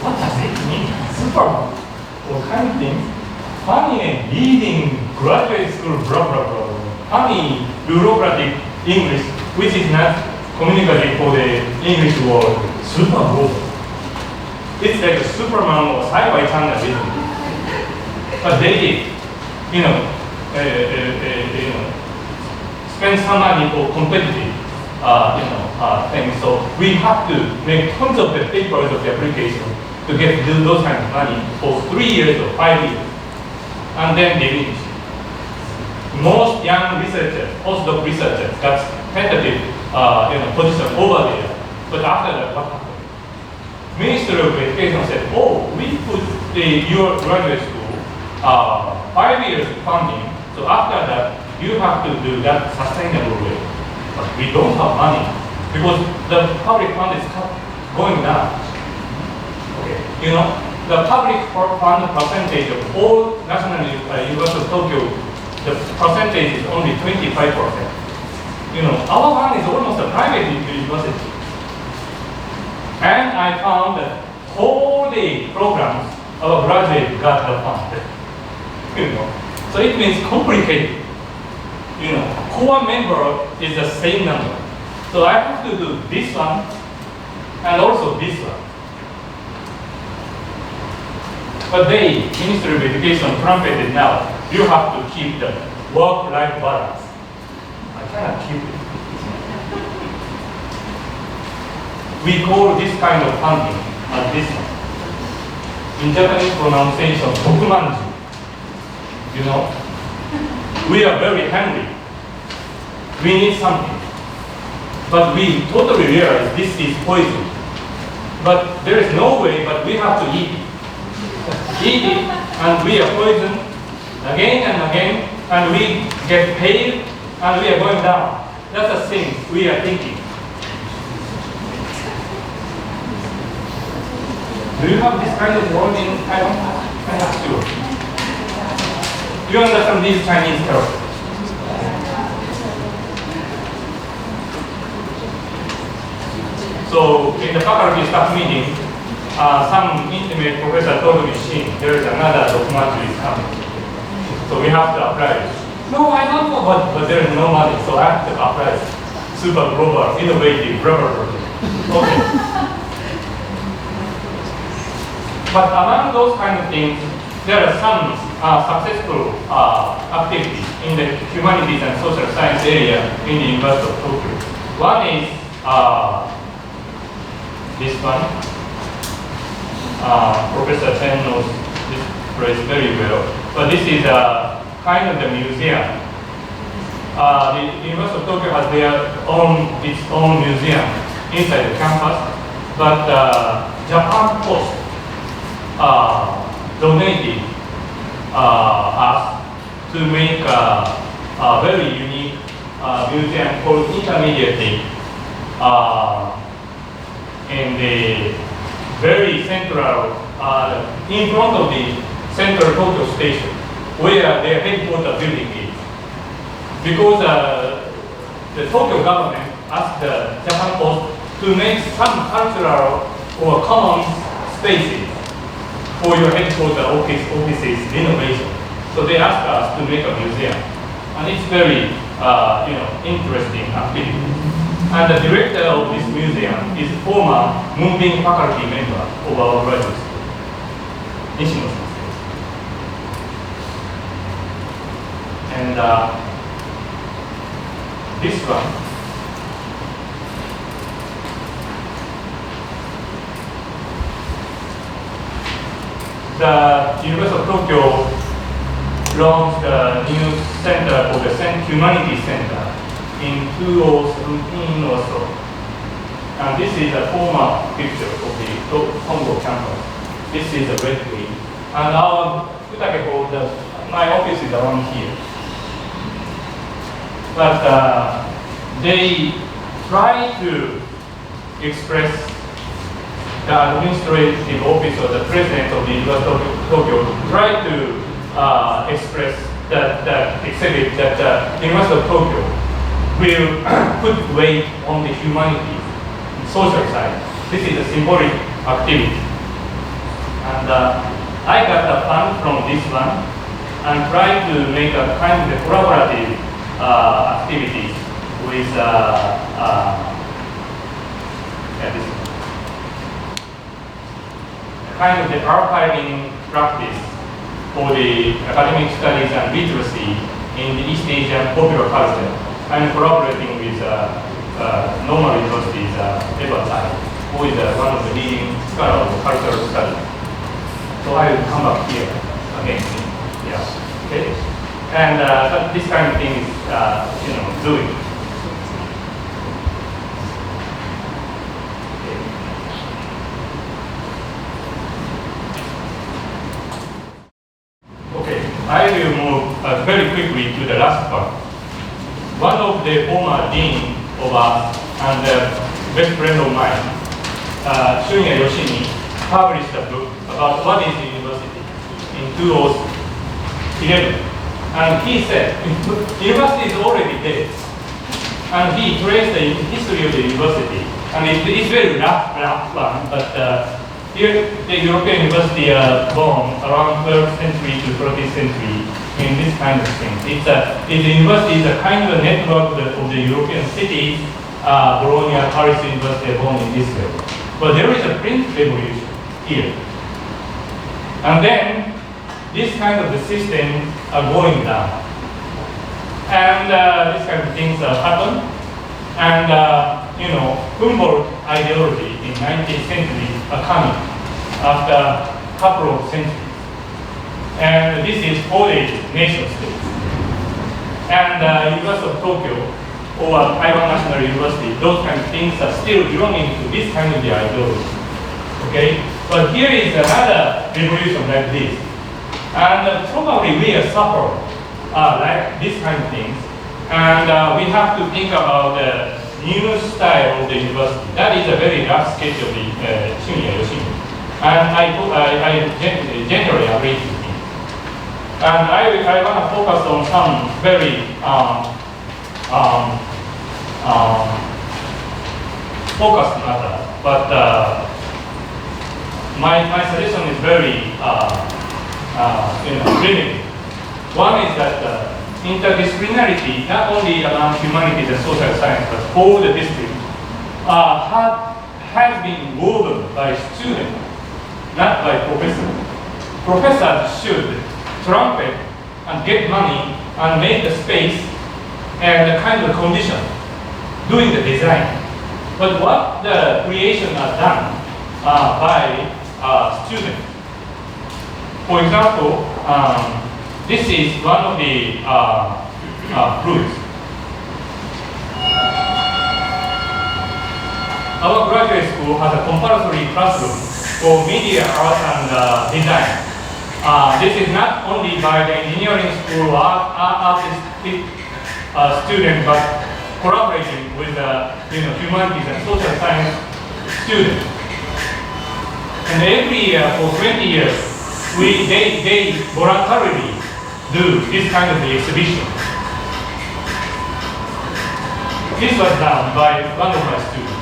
What does it mean? Super global. What kind of thing? Funny leading graduate school, blah blah blah. Funny bureaucratic English, which is not communicated for the English world. Super global. It's like a Superman or sci-fi channel, isn't it? But they did, spend some money for competitive, things. So we have to make tons of the papers of the application to get those kind of money for 3 years or 5 years, and then they finish. Most young researchers, postdoc researchers, got tentative, position over there. But after that, what happened? Ministry of Education said, "Oh, we put your graduate school 5 years funding. So after that, you have to do that sustainable way. But we don't have money because the public fund is going down. Okay, the public fund percentage of all national universities of Tokyo, the percentage is only 25%. Our fund is almost a private university. And I found that all the programs our graduates got the fund. So it means complicated. Core member is the same number. So I have to do this one and also this one. But Ministry of Education trumpeted now, you have to keep the work-life balance. I cannot keep it. We call this kind of funding as this one. In Japanese pronunciation, tokumanju. We are very hungry. We need something. But we totally realize this is poison. But there is no way, but we have to eat it. Eat it, and we are poisoned again and again, and we get paid, and we are going down. That's the thing we are thinking. Do you have this kind of word in Taiwan? I'm not sure. Do you understand these Chinese characters? So in the faculty staff meeting, some intimate professor told me, Shin, there is another documentary is coming. So we have to apply it. No, I don't know, but there is no money, so I have to apply it. Super global, innovative, rubber project. Okay. But among those kind of things, there are some successful activities in the humanities and social science area in the University of Tokyo. One is this one. Professor Chen knows this place very well. But this is kind of the museum. The University of Tokyo has its own museum inside the campus. But Japan Post donated us to make a very unique museum called Intermediate in the very central, in front of the central Tokyo station, where their headquarters building is. Because the Tokyo government asked the Japan Post to make some cultural or common spaces for your headquarters offices renovation. So they asked us to make a museum. And it's very interesting activity. And the director of this museum is former moving faculty member of our graduate school, Nishino-san. And this one, the University of Tokyo launched a new center for the Humanities Center in 2017 or so. And this is a former picture of the Hongo campus. This is a red wing. And our my office is around here. But they try to express, the administrative office or the president of the University of Tokyo try to express that exhibit that the University of Tokyo will put weight on the humanities, social side. This is a symbolic activity. And I got the fund from this one and tried to make a kind of collaborative activities with this one. Kind of the archiving practice for the academic studies and literacy in the East Asian popular culture, and collaborating with normal universities, Eberstein, who is one of the leading scholars of cultural studies. So I will come back here again. Yeah. Okay. And this kind of thing is, doing. I will move very quickly to the last part. One of the former dean of us and best friend of mine, Shin Mizukoshi, published a book about what is the university in 2011. And he said, university is already dead. And he traced the history of the university. And it's very rough one, but here, the European university born around 12th century to 14th century in this kind of thing. The university is a kind of network of the European cities. Bologna, Paris University are born in this way. But there is a print revolution here. And then this kind of the system are going down. And this kind of things happen. And Humboldt ideology in 19th century are coming after a couple of centuries. And this is for the nation states. And University of Tokyo or Taiwan National University, those kind of things are still belonging to this kind of the ideology. Okay? But here is another revolution like this. And probably we are suffer like this kind of things. And we have to think about the new style of the university. That is a very rough sketch of the Shin Mizukoshi. And I generally agree with him. And I want to focus on some very focused matter. But my suggestion is very limited. One is that interdisciplinarity, not only among humanities and social science, but all the disciplines, has been woven by students, not by professors. Professors should trumpet and get money and make the space and the kind of condition, doing the design. But what the creation are done by students. For example, this is one of the fruits. Our graduate school has a compulsory classroom for media art and design. This is not only by the engineering school or artistic students, but collaborating with humanities and social science students. And every year for 20 years, they voluntarily do this kind of exhibition. This was done by one of my students.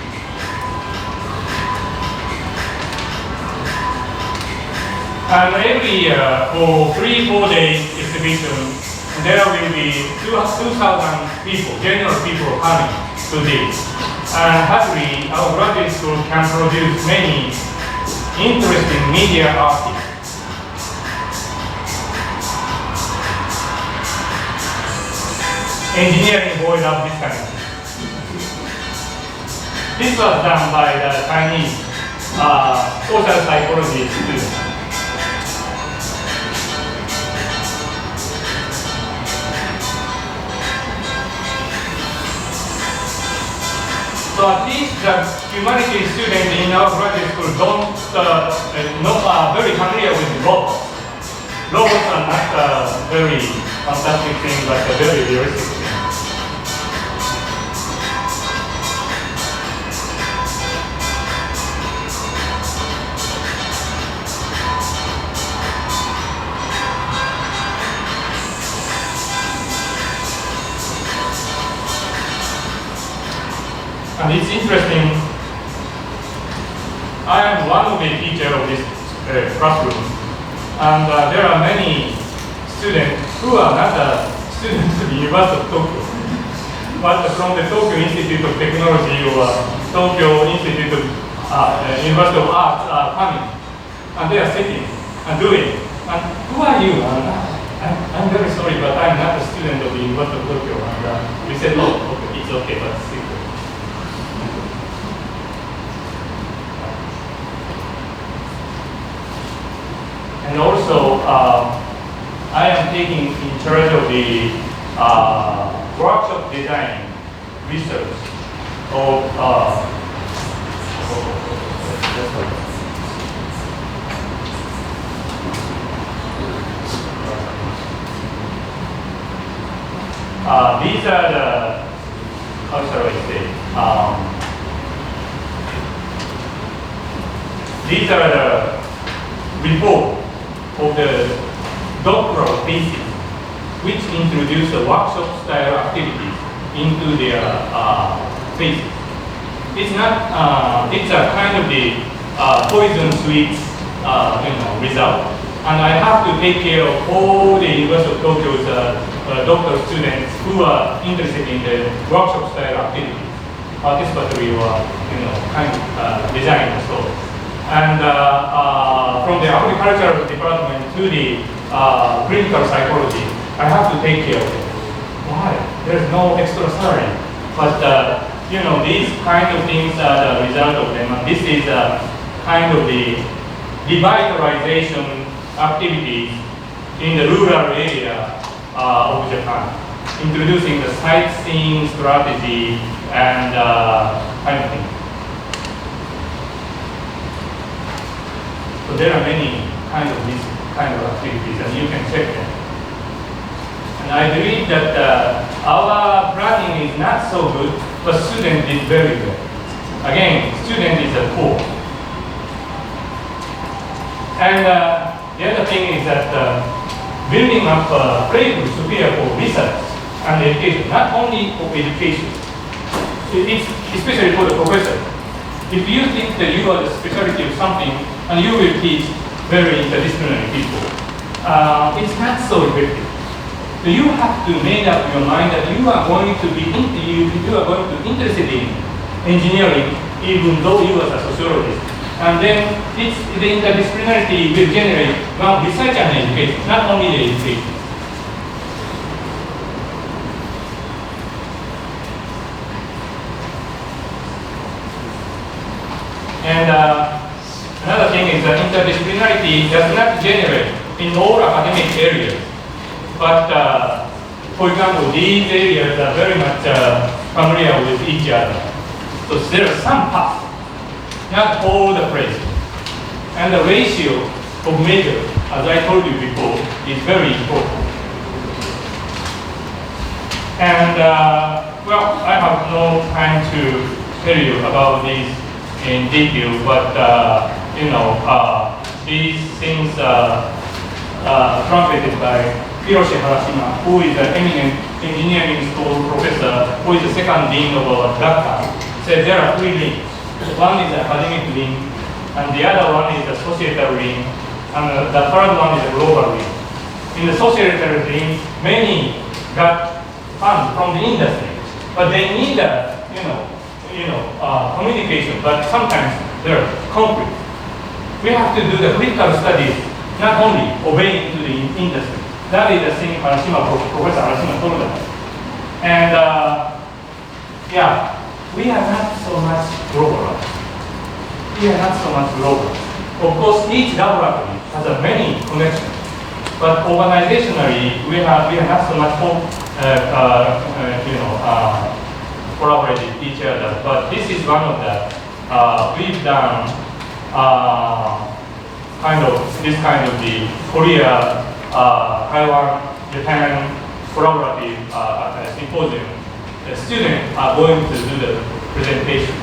And every year for 3-4 days exhibition, there will be 2,000 people, general people coming to this. And happily, our graduate school can produce many interesting media artists. Engineering boy love this kind of thing. This was done by the Chinese social psychology students. So at least the humanities students in our graduate school not very familiar with robots. Robots are not very fantastic thing, but a very realistic thing. And it's interesting, I am one of the teachers of this classroom, and there are many students who are not students of the University of Tokyo, but from the Tokyo Institute of Technology or Tokyo Institute of University of Arts are coming, and they are sitting and doing. And who are you? I'm very sorry, but I'm not a student of the University of Tokyo. And we said, oh, okay, it's okay, but sit. And also, I am taking in charge of the workshop design research of these are the, how shall I say, these are the report of the doctoral thesis, which introduce the workshop style activities into their thesis. It's not, it's a kind of the poison sweet result. And I have to take care of all the University of Tokyo's doctoral students who are interested in the workshop style activities, participatory or kind of design and so on. And from the agricultural department to the clinical psychology, I have to take care of it. Why? There's no extra salary. But these kind of things are the result of them. And this is kind of the revitalization activities in the rural area of Japan, introducing the sightseeing strategy and kind of things. So there are many kind of these kind of activities, and you can check them. And I believe that our planning is not so good, but student is very good. Again, student is a core. And the other thing is that building up a playful sphere for research and education, not only for education, it's especially for the professor. If you think that you are the specialty of something and you will teach very interdisciplinary people, it's not so effective. So you have to make up your mind that you are going to be interested in engineering, even though you are a sociologist. And then the interdisciplinarity will generate research and education, not only the education. And another thing is that interdisciplinarity does not generate in all academic areas. But for example, these areas are very much familiar with each other. So there are some paths, not all the places. And the ratio of majors, as I told you before, is very important. And well, I have no time to tell you about these in detail, but these things are trumpeted by Hiroshi Harashima, who is an eminent engineering school professor, who is the second dean of DACA, said there are three links. One is the academic link, and the other one is the societal link, and the third one is the global link. In the societal link, many got funds from the industry, but they need communication, but sometimes there are conflicts. We have to do the critical studies, not only obeying to the industry. That is the thing Professor Harashima told us. And yeah, we are not so much global. Of course, each laboratory has a many connections, but organizationally, we are not so much collaborating with each other. But this is one of the we've done this kind of the Korea, Taiwan, Japan collaborative symposium. The students are going to do the presentation,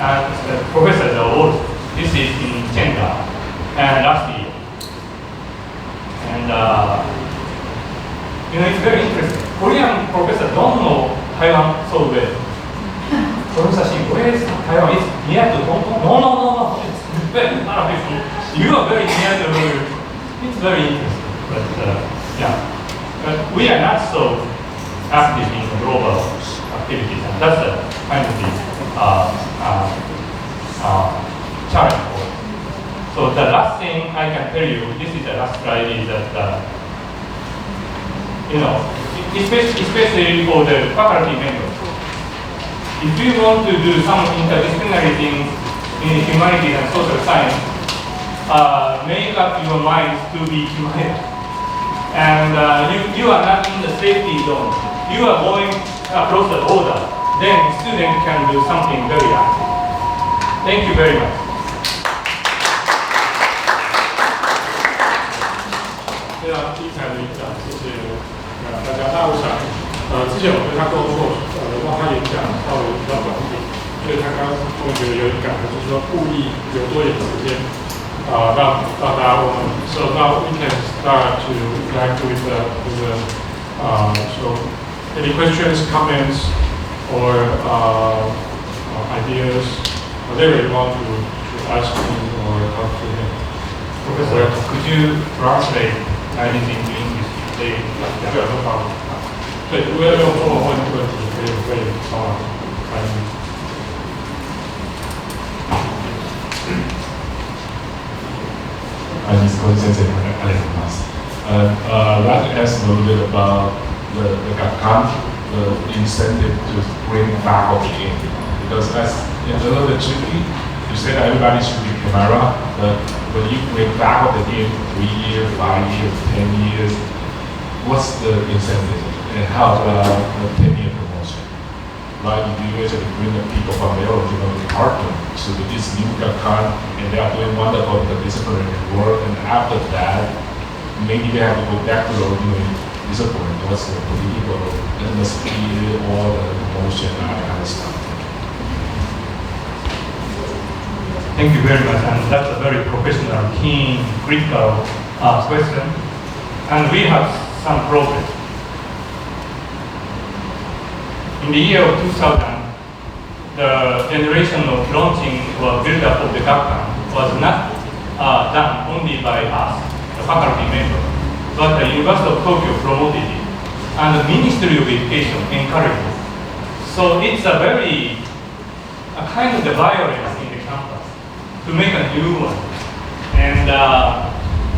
and the professors are also. This is in Chenda, and last year. And it's very interesting. Korean professors don't know Taiwan so well. Professor Shin, where Taiwan is near to Hong Kong. No. It's very far away from. You are very near to. It's very interesting, but yeah. But we are not so active in global activities, and that's the kind of the challenge for us. So the last thing I can tell you, this is the last slide, is that especially for the faculty members, if you want to do some interdisciplinary things in humanities and social science, make up your mind to be humanities. And you are not in the safety zone. You are going across the border. Then students can do something very active. Thank you very much. 非常精彩的演讲，谢谢大家。那我想，之前我跟他沟通，让他演讲稍微比较短一点，所以他刚刚我觉得有点感，就是说故意留多一点时间，让大家我们 so now we can start to interact with so any questions, comments, or ideas, whatever you want to ask him or talk to him. Professor, could you translate anything to English? 对，很好。对，如果要用中文问问题，可以帮忙翻译。先生ありがとうございます。I'd like to ask a little bit about the GACAN, the incentive to bring faculty in, because that's a little bit tricky. You say that everybody should be camera, but when you bring faculty in 3 years, 5 years, 10 years, what's the incentive and how about the 10-year promotion? Right, if you actually bring the people from the original department to this new GACAN and they are doing wonderful interdisciplinary work, and after that, maybe they have to go back to the original discipline. What's the political atmosphere or the promotion and that kind of stuff? Thank you very much, and that's a very professional, keen, critical question. And we have some progress. In the year of 2000, the generation of launching or build-up of the GACAN was not done only by us, the faculty members, but the University of Tokyo promoted it, and the Ministry of Education encouraged it. So it's a kind of the violence in the campus to make a new one. And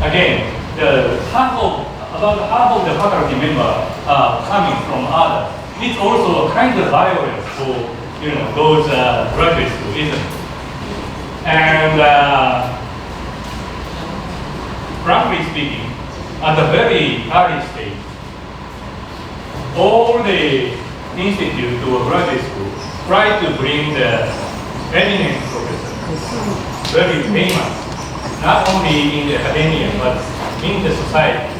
again, about half of the faculty members are coming from others. It's also a kind of violence for those graduate schools, isn't it? And frankly speaking, at the very early stage, all the institutes or graduate schools try to bring the eminent professors, very famous, not only in the academia but in the society.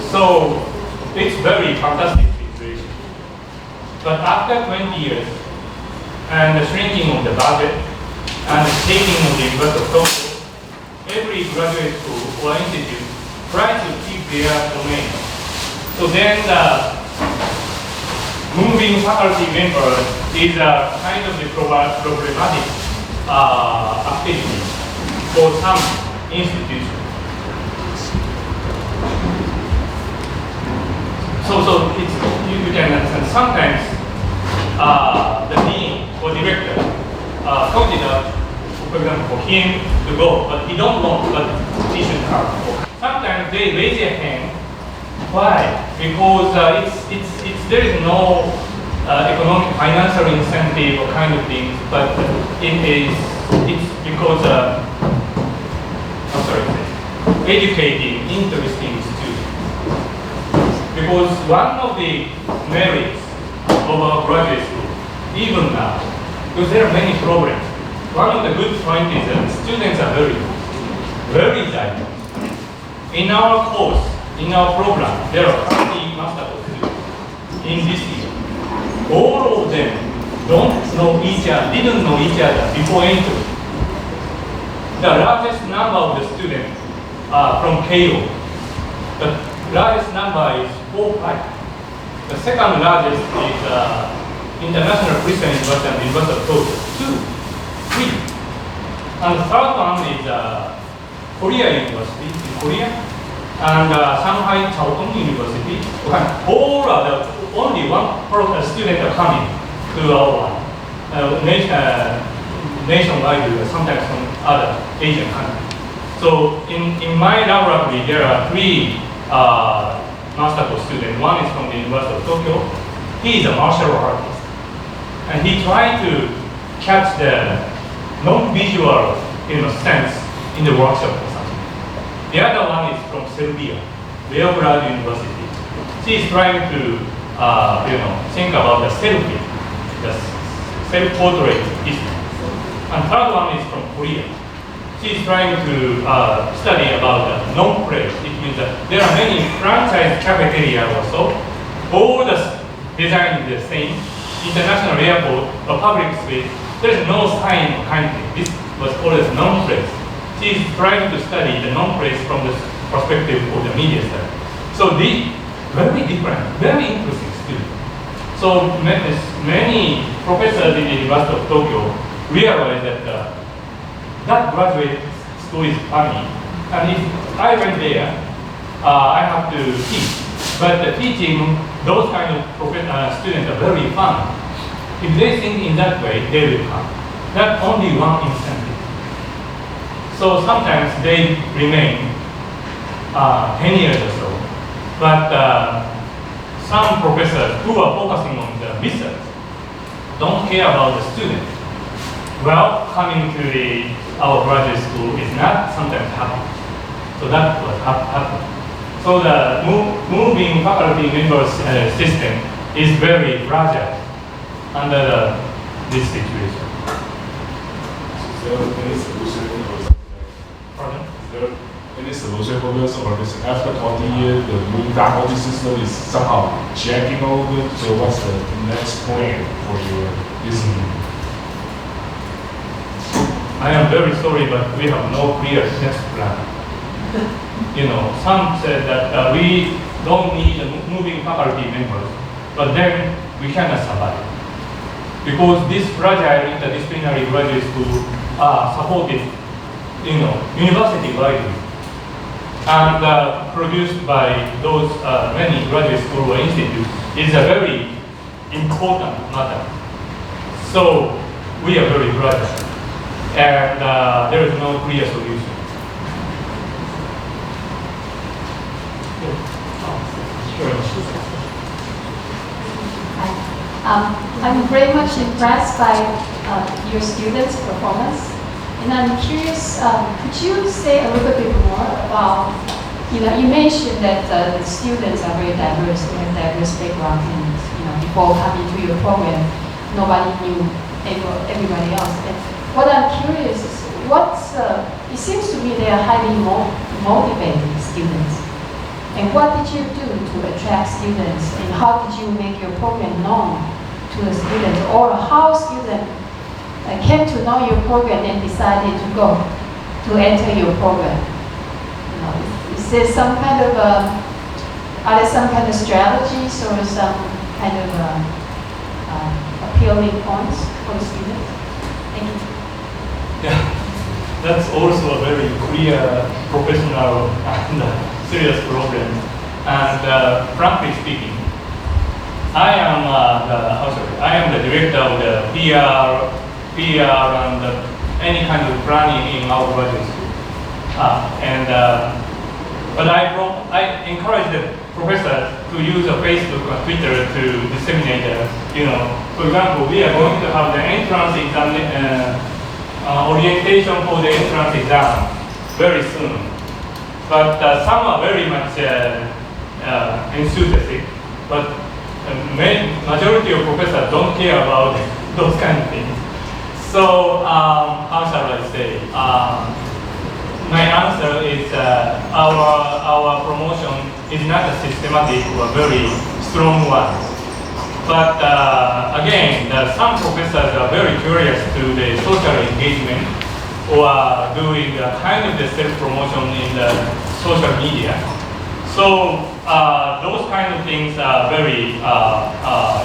So it's very fantastic situation. But after 20 years, and the shrinking of the budget, and the taking of the University of Tokyo, every graduate school or institute tries to keep their domain. So then moving faculty members is a kind of the problematic activity for some institutions. So it's, you can understand sometimes the dean or director consider, for example, for him to go, but he don't want, but he should come. Sometimes they raise their hand. Why? Because there is no economic financial incentive or kind of thing, but it's because educating interesting students. Because one of the merits of our graduate school, even now, because there are many problems. One of the good points is that students are very diverse. In our course, in our program, there are 30 master students in this year. All of them didn't know each other before entering. The largest number of the students are from Keio. The largest number is 4-5. The second largest is International Christian University and University of Tokyo. 2, 3. And the third one is Korea University in Korea and Shanghai Chiao Tung University. All are the only one student are coming to our nationwide, sometimes from other Asian countries. So in my laboratory, there are 3 master course students. One is from the University of Tokyo. He is a martial artist, and he tried to catch the non-visual, sense in the workshop or something. The other one is from Serbia, Beograd University. She is trying to, think about the selfie, the self-portrait issue. And third one is from Korea. She is trying to study about the non-place. It means that there are many franchise cafeteria also. All the design is the same. International airport or public space. There is no sign or kind of thing. This was always non-place. She is trying to study the non-place from the perspective of the media study. So the very different, very interesting students. So many professors in the University of Tokyo realized that that graduate school is funny, and if I went there, I have to teach. But teaching those kind of students are very fun. If they think in that way, they will come. That's only one incentive. So sometimes they remain 10 years or so. But some professors who are focusing on the research don't care about the students. Well, coming to our graduate school is not sometimes happening. So that was happening. So the moving faculty members system is very fragile under this situation. Is there any solution or something? Pardon? Is there any solution for this, or is after 20 years the moving faculty system is somehow checking over? So what's the next plan for your business? I am very sorry, but we have no clear next plan. Some said that we don't need moving faculty members, but then we cannot survive. Because this fragile interdisciplinary graduate school are supported, university widely, and produced by those many graduate schools or institutes is a very important matter. So we are very fragile, and there is no clear solution. I'm very much impressed by your students' performance, and I'm curious. Could you say a little bit more about? You mentioned that the students are very diverse, they have diverse background, and before coming to your program, nobody knew everybody else. And what I'm curious is, it seems to me they are highly motivated students. And what did you do to attract students, and how did you make your program known to the students, or how students came to know your program and decided to enter your program? Is there some kind of are there some kind of strategies or some kind of appealing points for the students? Thank you. Yeah, that's also a very clear professional and serious problem. And frankly speaking, I am the director of the PR and any kind of planning in our graduate school. But I encourage the professors to use Facebook or Twitter to disseminate. For example, we are going to have the entrance exam, orientation for the entrance exam very soon. But some are very much enthusiastic, but majority of professors don't care about those kind of things. So how shall I say? My answer is our promotion is not a systematic or very strong one. But again, some professors are very curious to the social engagement or doing kind of the self-promotion in the social media. So those kind of things are very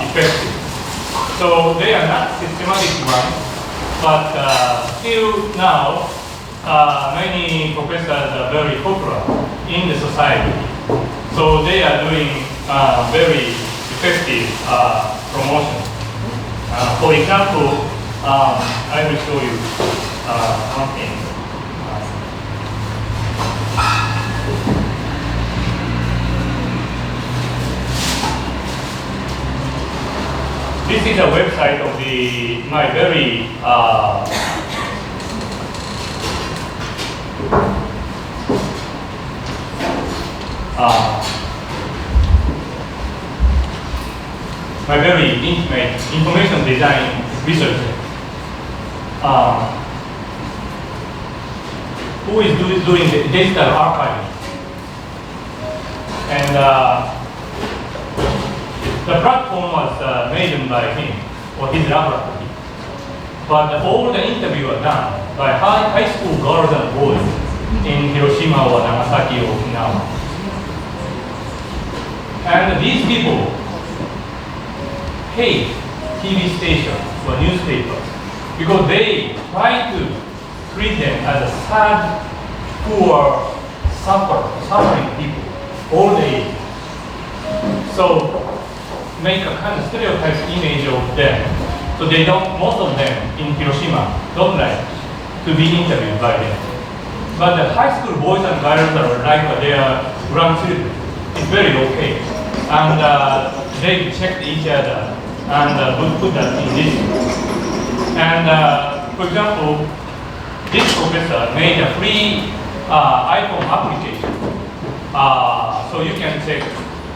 effective. So they are not systematic ones, but still now many professors are very popular in the society. So they are doing very effective promotion. For example, I will show you something. This is a website of my very my very intimate information design researcher, who is doing the digital archiving. And the platform was made by him, or his laboratory. But all the interviews are done by high school girls and boys in Hiroshima or Nagasaki or Okinawa. And these people hate TV stations or newspapers because they try to treat them as a sad, poor, suffering people, old age. So make a kind of stereotype image of them. So they don't, most of them in Hiroshima don't like to be interviewed by them. But the high school boys and girls are like their grandchildren. It's very okay. And they check each other and put that in this. And for example, this professor made a free iPhone application. So you can check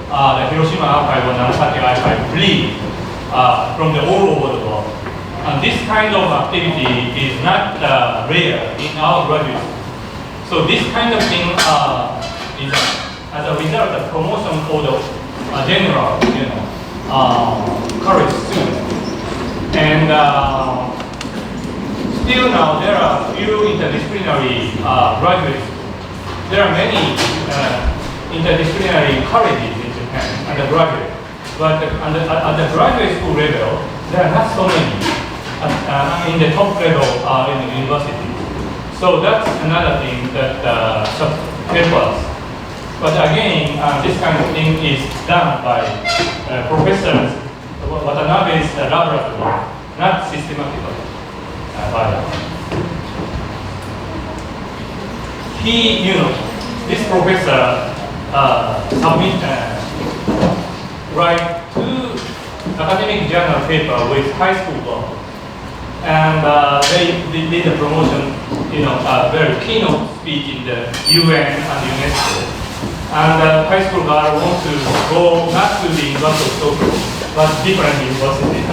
the Hiroshima archive or Nagasaki archive free from all over the world. And this kind of activity is not rare in our graduates. So this kind of thing is as a result of promotion for the general, college students. And still now there are few interdisciplinary graduates. There are many interdisciplinary colleges in Japan, undergraduate. But at the graduate school level, there are not so many in the top level in the university. So that's another thing that helps us. But again, this kind of thing is done by professors, Watanabe's laboratory, not systematically by us. This professor write 2 academic journal paper with high school girls. And they did a promotion, a very keynote speech in the UN and UNESCO. And high school girls want to go not to the University of Tokyo, but different universities.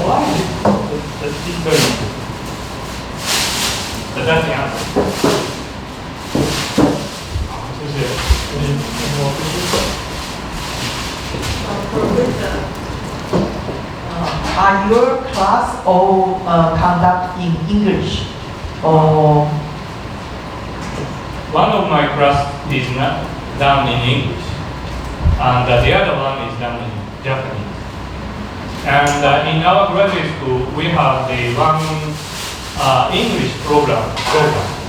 Why is this very important? So that's the answer. Professor, are your class all conduct in English? Or one of my class is not done in English, and the other one is done in Japanese. And in our graduate school, we have the one English program,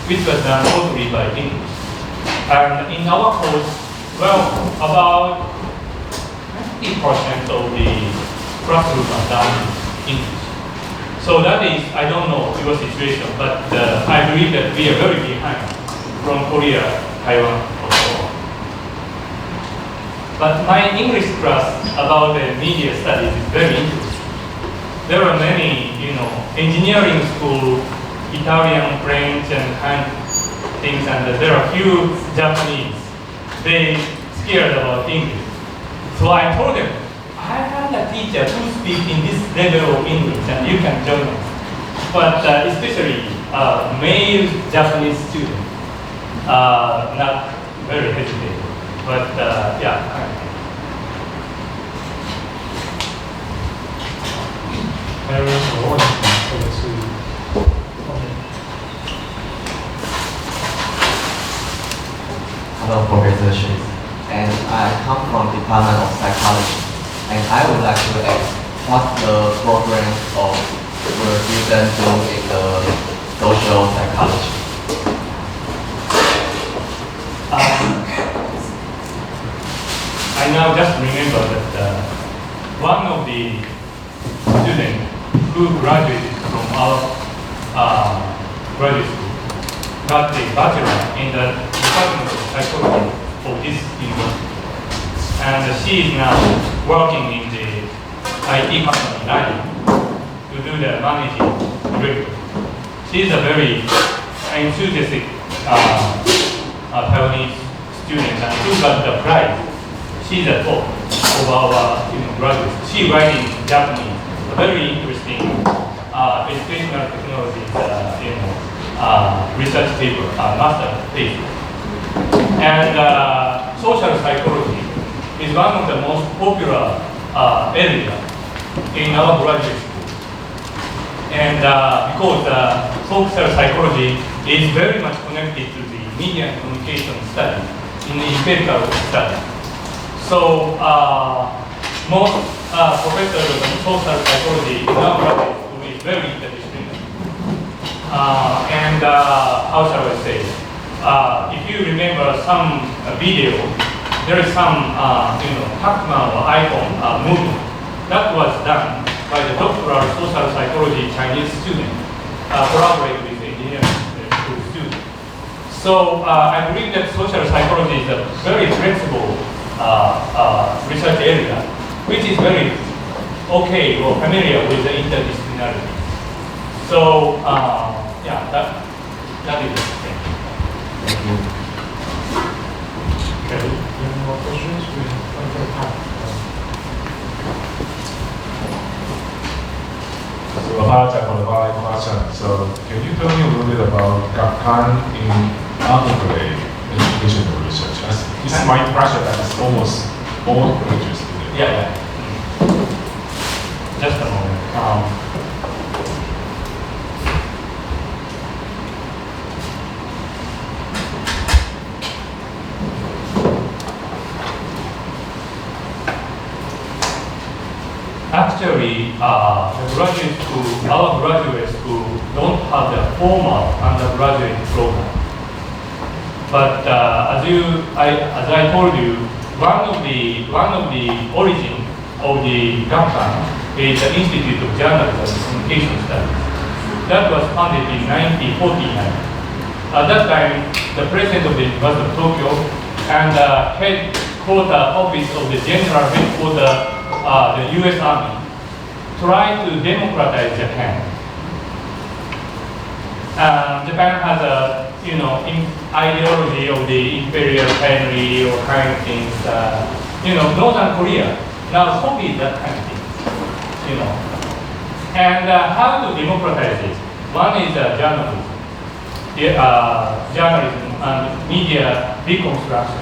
which was done totally by English. And in our course, well, about 90% of the classroom are done in English. So that is, I don't know your situation, but I believe that we are very behind from Korea, Taiwan, or so on. But my English class about the media studies is very interesting. There are many, engineering school, Italian, French, and kind of things, and there are few Japanese. They scared about English. So I told them, I have a teacher who speaks in this level of English, and you can join us. But especially male Japanese students, not very hesitant. But yeah. Hello, Professor Shin, and I come from the Department of Psychology, and I would like to ask, what's the program of your students do in the social psychology? I now just remember that one of the students who graduated from our graduate school got a bachelor in the Department of Psychology of this university. And she is now working in the IT company to do the managing director. She is a very enthusiastic Taiwanese student and who got the prize. She's a top of our graduates. She writes in Japanese, a very interesting educational technology research paper, master paper. And social psychology is one of the most popular area in our graduate school. And because social psychology is very much connected to the media and communication study in the empirical study. So most professors of social psychology in our graduate school is very interdisciplinary. And how shall I say? If you remember some video, there is some Pac-Man or icon movement that was done by the doctoral social psychology Chinese student collaborated with engineering school students. So I believe that social psychology is a very flexible research area, which is very okay or familiar with the interdisciplinarity. So yeah, that is it. Thank you. Okay, any more questions? We have plenty of time. So apologize for the following question. So can you tell me a little bit about Gakkan in undergrad educational research? This is my impression that it's almost all graduate students. Yeah. Just a moment. Actually, the graduate school, our graduate school, don't have the formal undergraduate program. But as I told you, one of the origin of the Gakkan is the Institute of Journalism and Communication Studies. That was founded in 1949. At that time, the president of the University of Tokyo and the headquarter office of the general headquarter, the U.S. Army, tried to democratize Japan. Japan has a ideology of the imperial family or kind of things. Northern Korea now copied that kind of thing. And how to democratize it? One is journalism, journalism and media reconstruction.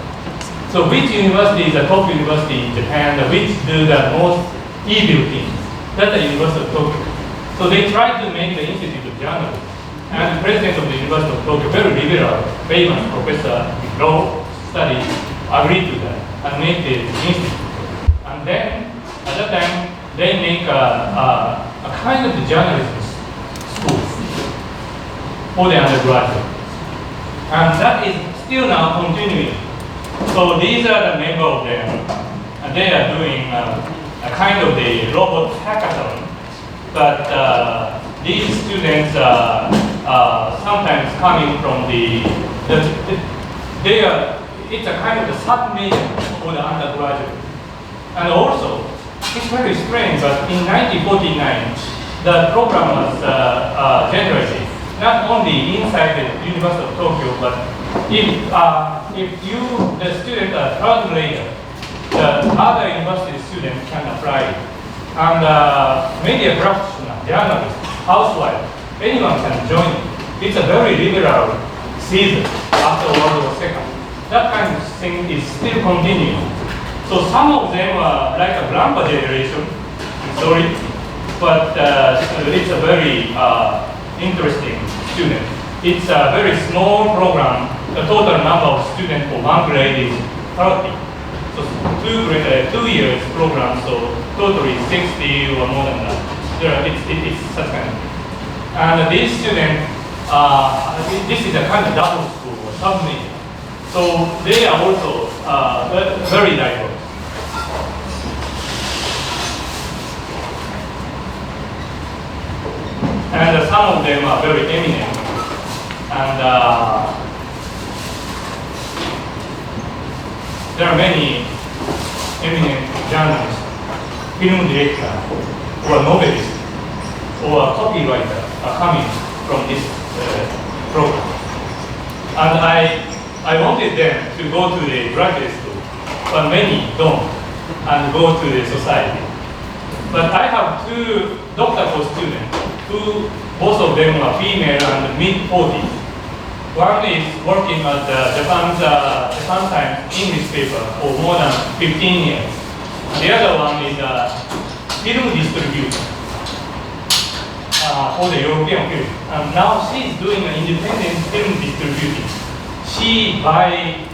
So which university is the top university in Japan, which do the most evil things? That's the University of Tokyo. So they tried to make the Institute of Journalism. And the president of the University of Tokyo, very liberal, famous professor in law studies, agreed to that and made the institute. And then, at that time, they make a kind of journalism school for the undergraduate. And that is still now continuing. So these are the members of them, and they are doing a kind of the robot hackathon. But these students sometimes coming from it's a kind of the sub-major for the undergraduate. And also, it's very strange, but in 1949, the program was generated, not only inside the University of Tokyo, but if you, the student, third grader, the other university student can apply. And media practitioner, journalist, housewife, anyone can join. It's a very liberal season after World War II. That kind of thing is still continuing. So some of them are like a grandpa generation, sorry, but it's a very interesting student. It's a very small program. The total number of students for one grade is 30. So So 2 years program, so totally 60 or more than that. It's such kind of thing. And these students, this is a kind of double school or sub-major. So they are also very diverse. And some of them are very eminent. And there are many eminent journalists, film directors, or novelists, or copywriters are coming from this program. And I wanted them to go to the graduate school, but many don't, and go to the society. But I have 2 doctoral students, both of them are female and mid-40s. One is working at Japan Times English paper for more than 15 years. The other one is a film distributor for the European film. And now she is doing an independent film distributing. She buys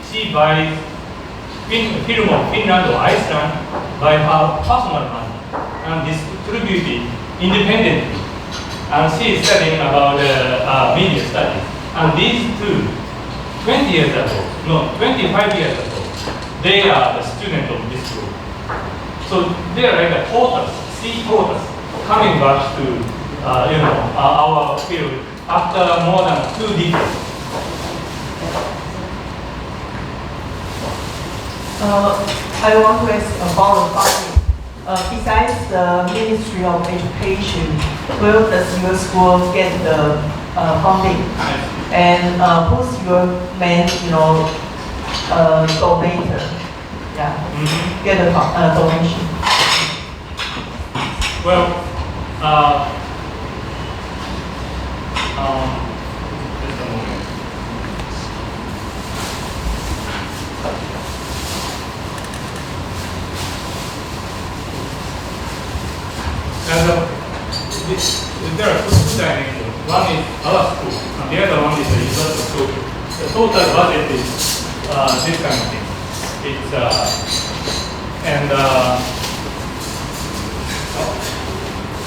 film of Finland or Iceland by her personal money and distributed independently. And she is studying about media studies. And these 25 years ago, they are the students of this group. So they are like a porters, sea porters, coming back to our field after more than 2 decades. I want to ask about the funding. Besides the Ministry of Education, where does your school get the funding? And who's your main, donator? Yeah, get a donation. Well, just a moment. There are 2 dimensions. One is our school, and the other one is the university school. The total budget is this kind of thing. It's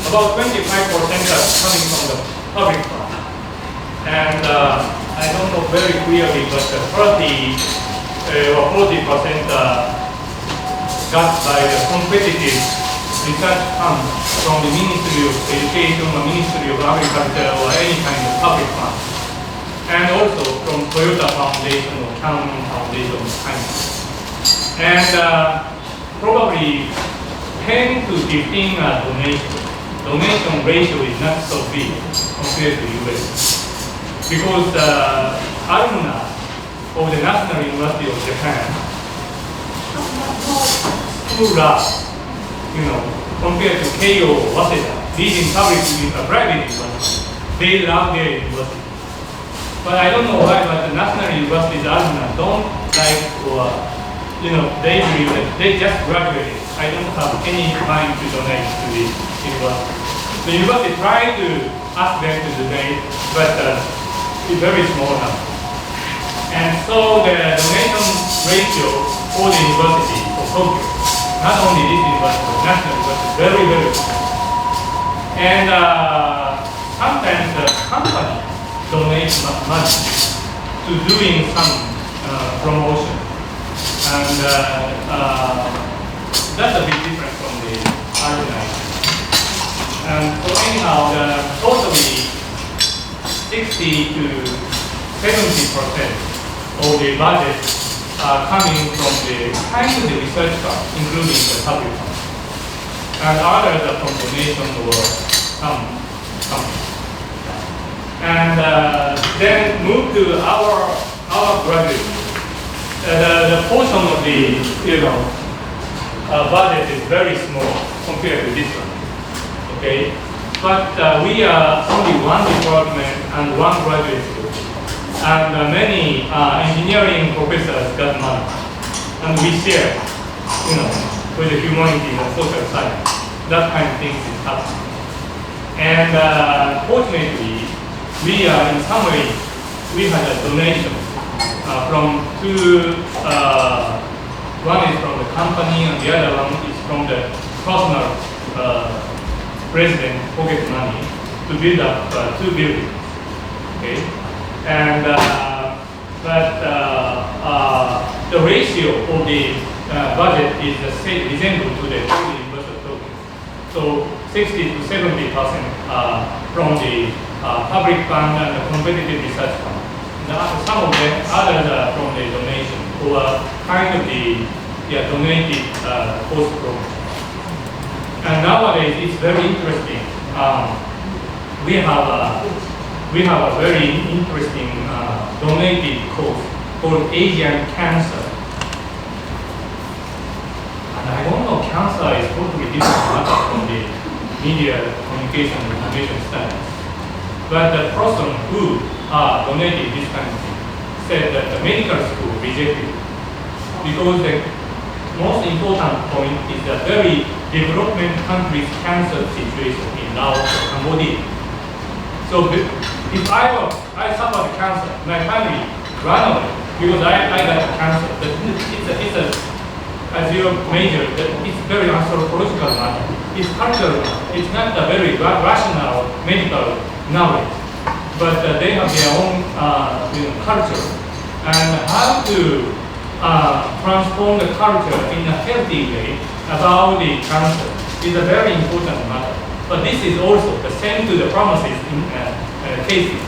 about 25% are coming from the public fund, and I don't know very clearly, but 30 or 40% got by the competitive research fund from the Ministry of Education or Ministry of Agriculture or any kind of public fund, and also from Toyota Foundation or Canon Foundation kind. And probably 10 to 15 are donation. Donation ratio is not so big compared to US, because alumni of the National University of Japan, school large, compared to Keio or Waseda, leading public private university, they love their university. But I don't know why, but the National University's alumni don't like, or they believe that they just graduated. I don't have any mind to donate to the university. The university tried to ask them to donate, but it's very small now. And so the donation ratio for the university for Tokyo, not only this university, but national university, very, very small. And sometimes the company donates money to doing some promotion. And that's a bit different from the alumni. And so anyhow, totally 60 to 70% of the budget are coming from the kind of the research fund, including the public fund. And others are from donation or some. And then move to our graduates. The portion of the budget is very small compared to this one. Okay, but we are only one department and one graduate school, and many engineering professors got money, and we share, with the humanities and social science. That kind of things is happening. And fortunately, we are in some way, we had a donation from 2, one is from the company, and the other one is from the personal president pocket money to build up 2 buildings. Okay, and the ratio of the budget is resembled to the University of Tokyo. So 60 to 70% from the public fund and the competitive research fund. Some of them, others are from the donation or kind of the donated course program. And nowadays it's very interesting. We have a very interesting donated course called Asian Cancer. And I don't know, cancer is totally different matter from the media communication and information studies. But the person who donated this kind of thing said that the medical school rejected it because the most important point is the very development countries' cancer situation in Laos or Cambodia. So if I suffered cancer, my family ran away because I got cancer. It's as you major, it's very anthropological matter. It's cultural. It's not a very rational medical knowledge, but they have their own culture, and how to transform the culture in a healthy way about the cancer is a very important matter. But this is also the same to the pharmacist in cases.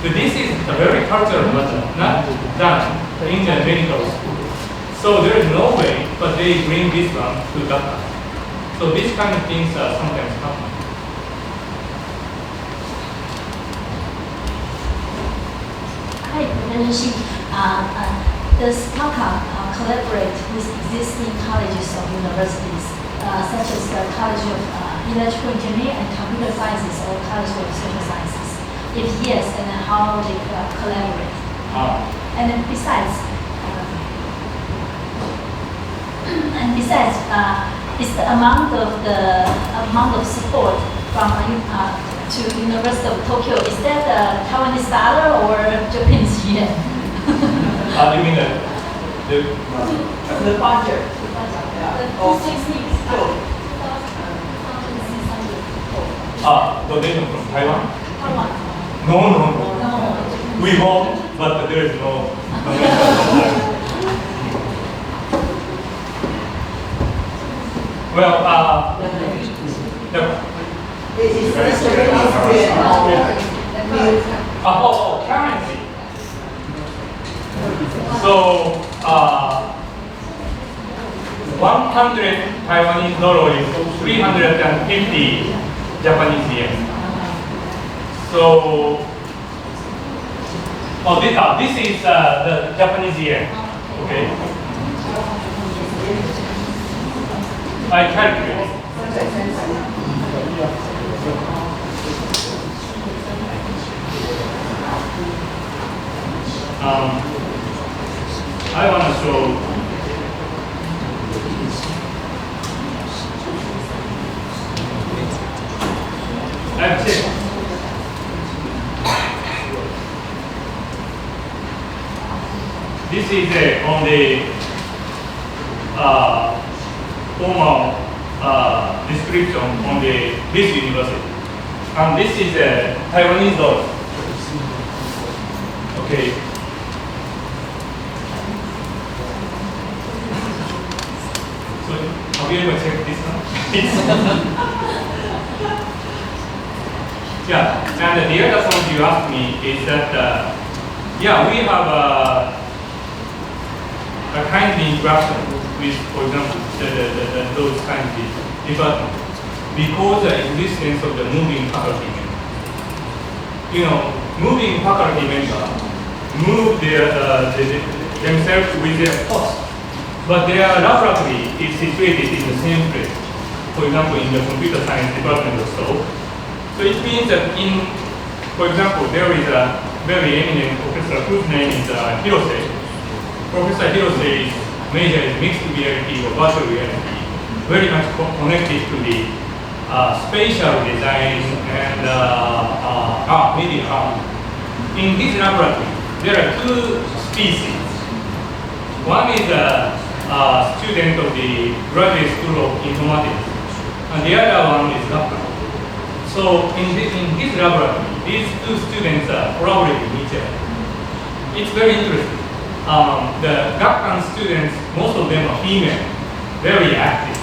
So this is a very cultural matter, not done in the medical school. So there is no way, but they bring this one to Dhaka. So these kind of things sometimes happen. Hi, Professor Shin. Does TACA collaborate with existing colleges or universities, such as the College of Electrical Engineering and Computer Sciences or College of Social Sciences? If yes, and how they collaborate? And then besides, is the amount of support from to University of Tokyo, is that Taiwanese dollar or Japanese yen? You mean The budget. donation from Taiwan? Taiwan. No. We won't, but there is no donation from Taiwan. Well, currency. So, 100 Taiwanese dollar is 350 Japanese yen. So, this is the Japanese yen. Okay. I calculate. I want to show I've checked. This is on the formal description on this university, and this is a Taiwanese dollar. Okay. So have you ever checked this one? Yeah, and the other point you asked me is that yeah, we have a kind of interaction with, for example, those kind of departments because the existence of the moving faculty member. You know, moving faculty member move themselves with their cost, but their laboratory is situated in the same place. For example, in the computer science department or so. So it means that for example, there is a very eminent professor whose name is Hirose. Professor Hirose's major is mixed reality or virtual reality, very much connected to the spatial design and media art. In his laboratory, there are two species. One is student of the Graduate School of Informatics, and the other one is Gakkan. So in his laboratory, these two students collaborate with each other. It's very interesting. The Gakkan students, most of them are female, very active.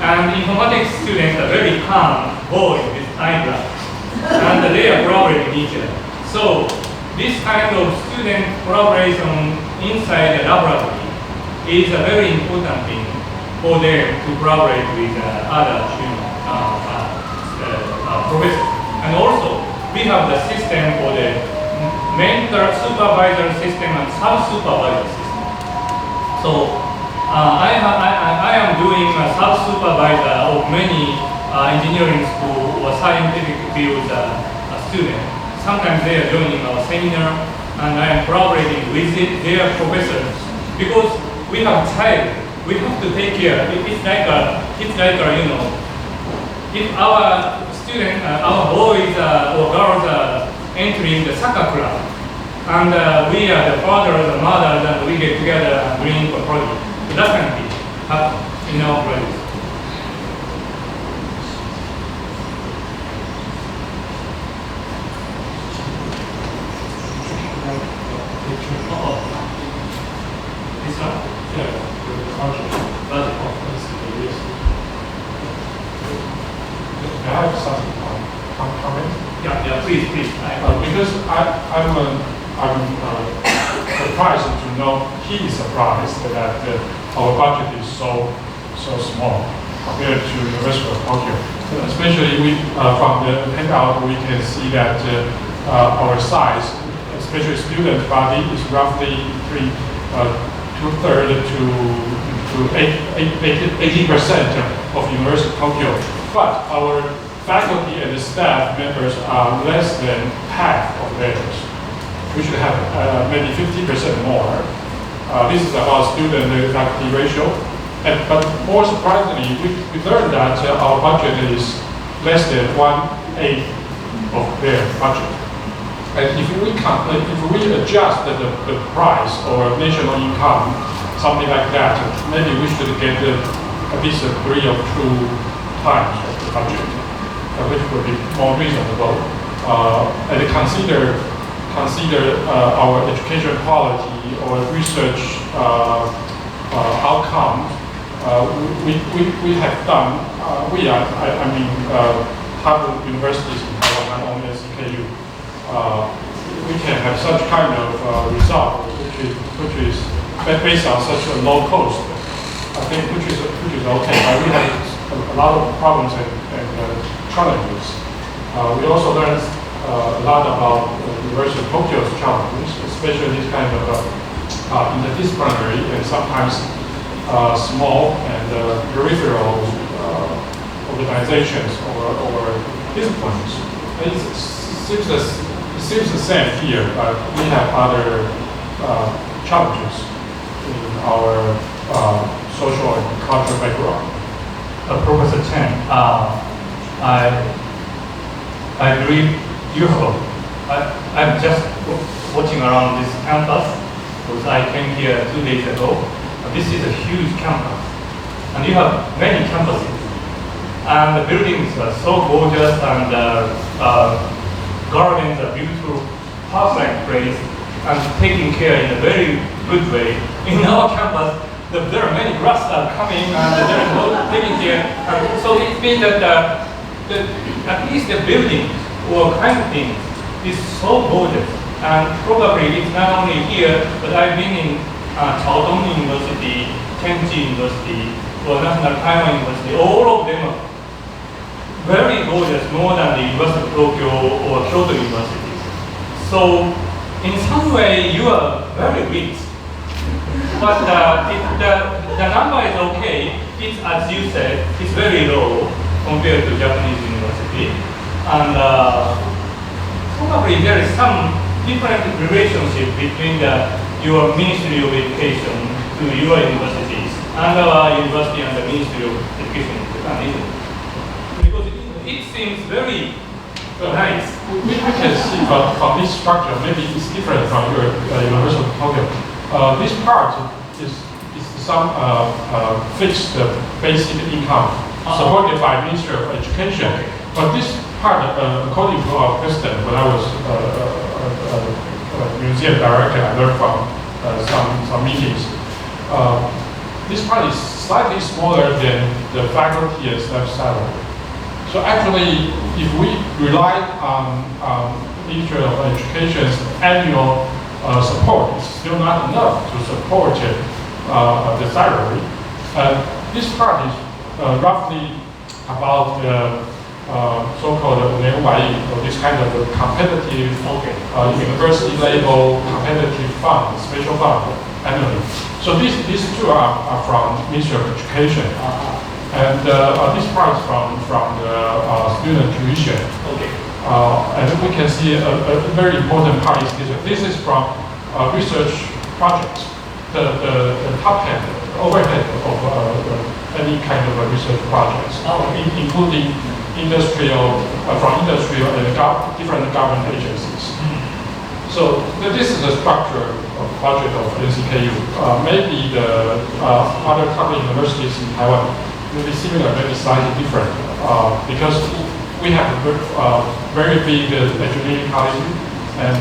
And informatics students are very calm boys with eyebrows. And they are collaborating with each other. So this kind of student collaboration inside the laboratory is a very important thing for them to collaborate with other professors. And also, we have the system for the mentor supervisor system and sub-supervisor system. So I am doing a sub-supervisor of many engineering school or scientific field students. Sometimes they are joining our seminar, and I am collaborating with their professors because we have child. We have to take care. It's like you know, if our student, our boys or girls are entering the soccer club, and we are the fathers and mothers, and we get together and bring a project. So that can be happen in our projects. This one? Yeah, the project. I have some comments. Yeah, please. Because I'm surprised to know he is surprised that our budget is so small compared to the University of Tokyo. Especially from the handout, we can see that our size, especially student body, is roughly 2/3 to 80% of University of Tokyo. But our faculty and staff members are less than half of theirs. We should have maybe 50% more. This is about student and faculty ratio. But more surprisingly, we learned that our budget is less than 1/8 of their budget. And if we adjust the price or national income, something like that, maybe we should get at least 3 or 2 times of the budget, which would be more reasonable. And consider our education quality or research outcome. We have done. Harvard universities in Taiwan, not only SKU. We can have such kind of result, which is based on such a low cost. I think which is okay. But we have a lot of problems and challenges. We also learned a lot about the University of Tokyo's challenges, especially this kind of interdisciplinary and sometimes small and peripheral organizations or disciplines. It seems the same here, but we have other challenges in our social and cultural background. Professor Chen, I believe you have. I'm just watching around this campus because I came here 2 days ago. This is a huge campus, and you have many campuses, and the buildings are so gorgeous, and gardens are beautiful, park-like place, and taken care in a very good way. In our campus, there are many grass are coming, and there is no taking care. And so it means that at least the building or kind of thing is so gorgeous. And probably it's not only here, but I've been in Chaodong University, Kenji University, or National Taiwan University. All of them are very gorgeous, more than the University of Tokyo or Kyoto University. So in some way, you are very rich. But the number is okay. It's, as you said, it's very low compared to Japanese university. And probably there is some different relationship between your Ministry of Education to your universities and our university and the Ministry of Education in Japan, isn't it? Because it seems very nice. We can see from this structure, maybe it's different from your University of Tokyo. This part is some fixed basic income supported by Ministry of Education. Okay. But this part, according to our president, when I was museum director, I learned from some meetings. This part is slightly smaller than the faculty and staff salary. So actually, if we rely on Ministry of Education's annual support, it's still not enough to support the salary. This part is roughly about so-called or this kind of competitive university level competitive fund, special fund annually. So these two are from Ministry of Education. And this part is from the student tuition. Okay. And we can see a very important part is this is from research projects. The top hand, overhead of any kind of research projects, including from industrial and different government agencies. So this is the structure of budget of NCKU. Maybe the other public universities in Taiwan will be similar, maybe slightly different, because we have a very big engineering college and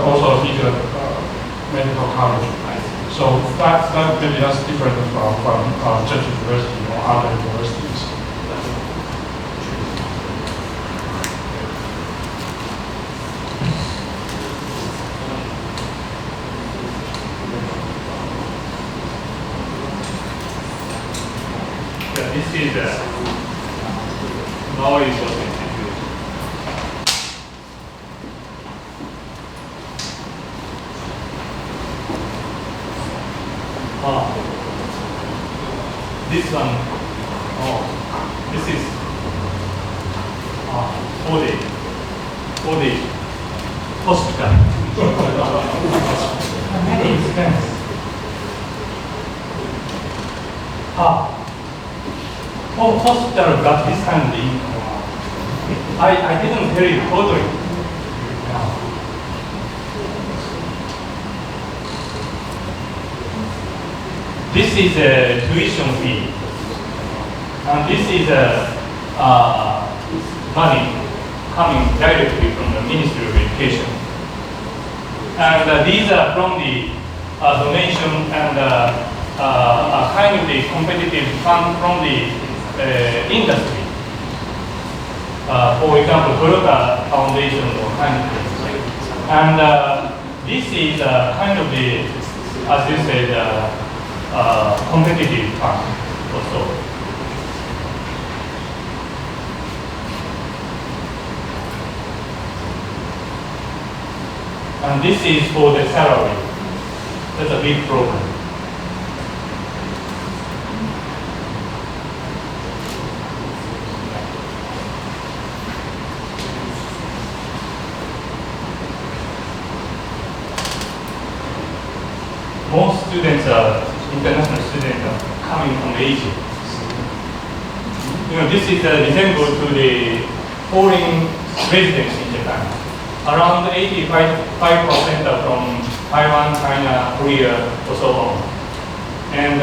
also a big medical college. So maybe that's different from Church University or other universities. This is Maui Resource Institute. This one, this is 4D hospital. Many expense. Hospital got this kind of income. I didn't tell you totally. This is a tuition fee, and this is money coming directly from the Ministry of Education. And these are from the donation and a kind of the competitive fund from the industry. For example, Toyota Foundation or kind of thing. And this is kind of the, as you said, competitive fund also. And this is for the salary. That's a big problem. Most students are international students are coming from Asia. This is resembled to the foreign residents in Japan. Around 85% are from Taiwan, China, Korea, or so on. And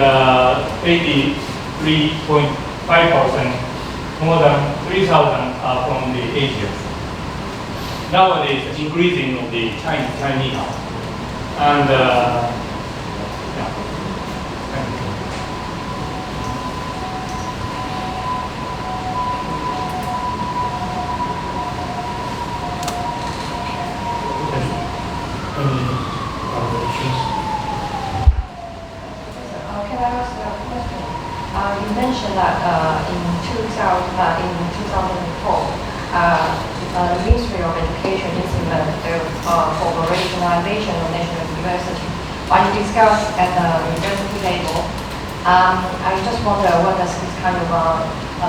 83.5%, more than 3,000 are from the Asia. Nowadays, it's increasing of the Chinese. And you mentioned that in 2004, the Ministry of Education implemented the operationalization of national university. When you discussed at the university level, I just wonder what does this kind of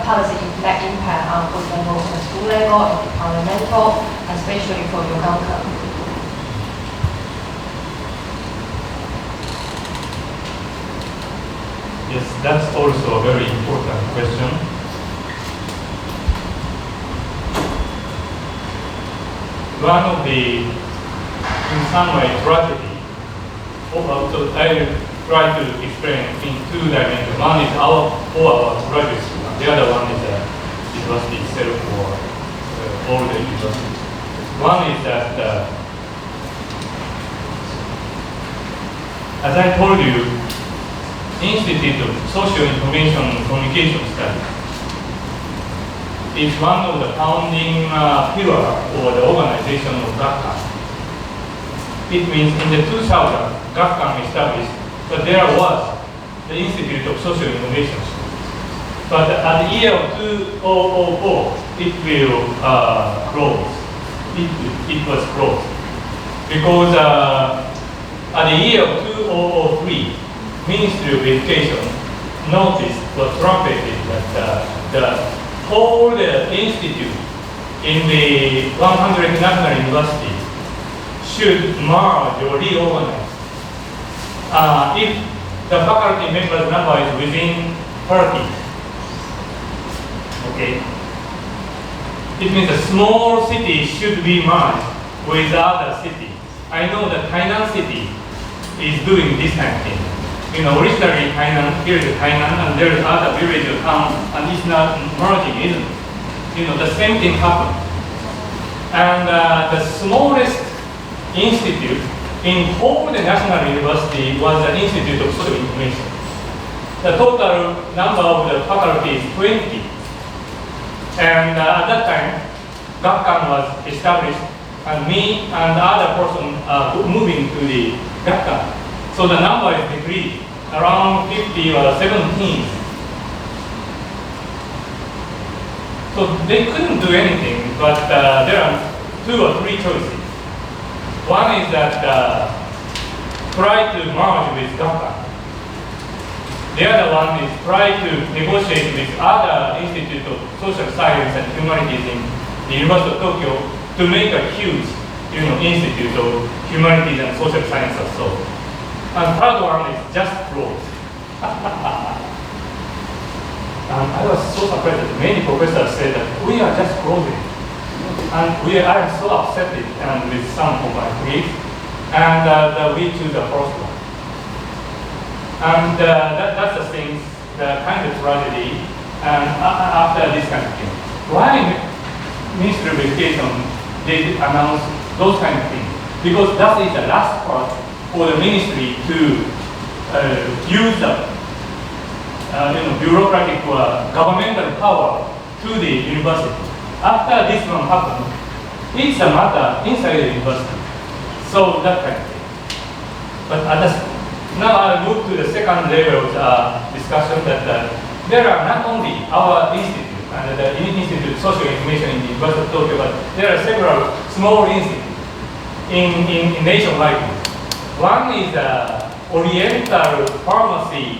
policy impact on, for example, the school level and departmental, especially for your company? Yes, that's also a very important question. One of the, in some way, tragedy, try to explain in two dimensions. One is our graduate school, and the other one is university itself or all the universities. One is that, as I told you, Institute of Social Information and Communication Studies is one of the founding pillars for the organization of GACCAN. It means in the 2000, GACCAN established, but there was the Institute of Social Innovation. But at the year of 2004, it will close. It was closed. Because at the year of 2003, Ministry of Education noticed or trumpeted that the whole institute in the 100 national universities should merge or reorganize. If the faculty members number is within 30, okay, it means a small city should be merged with other cities. I know that Tainan city is doing this kind of thing. You know, originally Tainan, here is Tainan, and there is other village or town, and it's not merging, isn't it? You know, the same thing happened. And the smallest institute in whole the national university was the Institute of Social Information. The total number of the faculty is 20. And at that time, GACCAN was established, and me and the other person moving to the GACCAN. So the number is decreased, around 50 or 17. So they couldn't do anything, but there are 2 or 3 choices. One is that try to merge with GACCAN. The other one is try to negotiate with other Institute of Social Science and Humanities in the University of Tokyo to make a huge, Institute of Humanities and Social Science or so. And third one is just close. And I was so surprised that many professors said that we are just closing. And I am so upset with some of my colleagues. And we choose the first one. And that's the thing, the kind of tragedy. And after this kind of thing, why Ministry of Education did announce those kind of things? Because that is the last part for the ministry to use the bureaucratic governmental power to the university. After this one happened, it's a matter inside the university. So that kind of thing. But now I move to the second level of discussion that there are not only our institute and the Institute of Social Information in the University of Tokyo, but there are several small institutes in nationwide. One is Oriental Pharmacy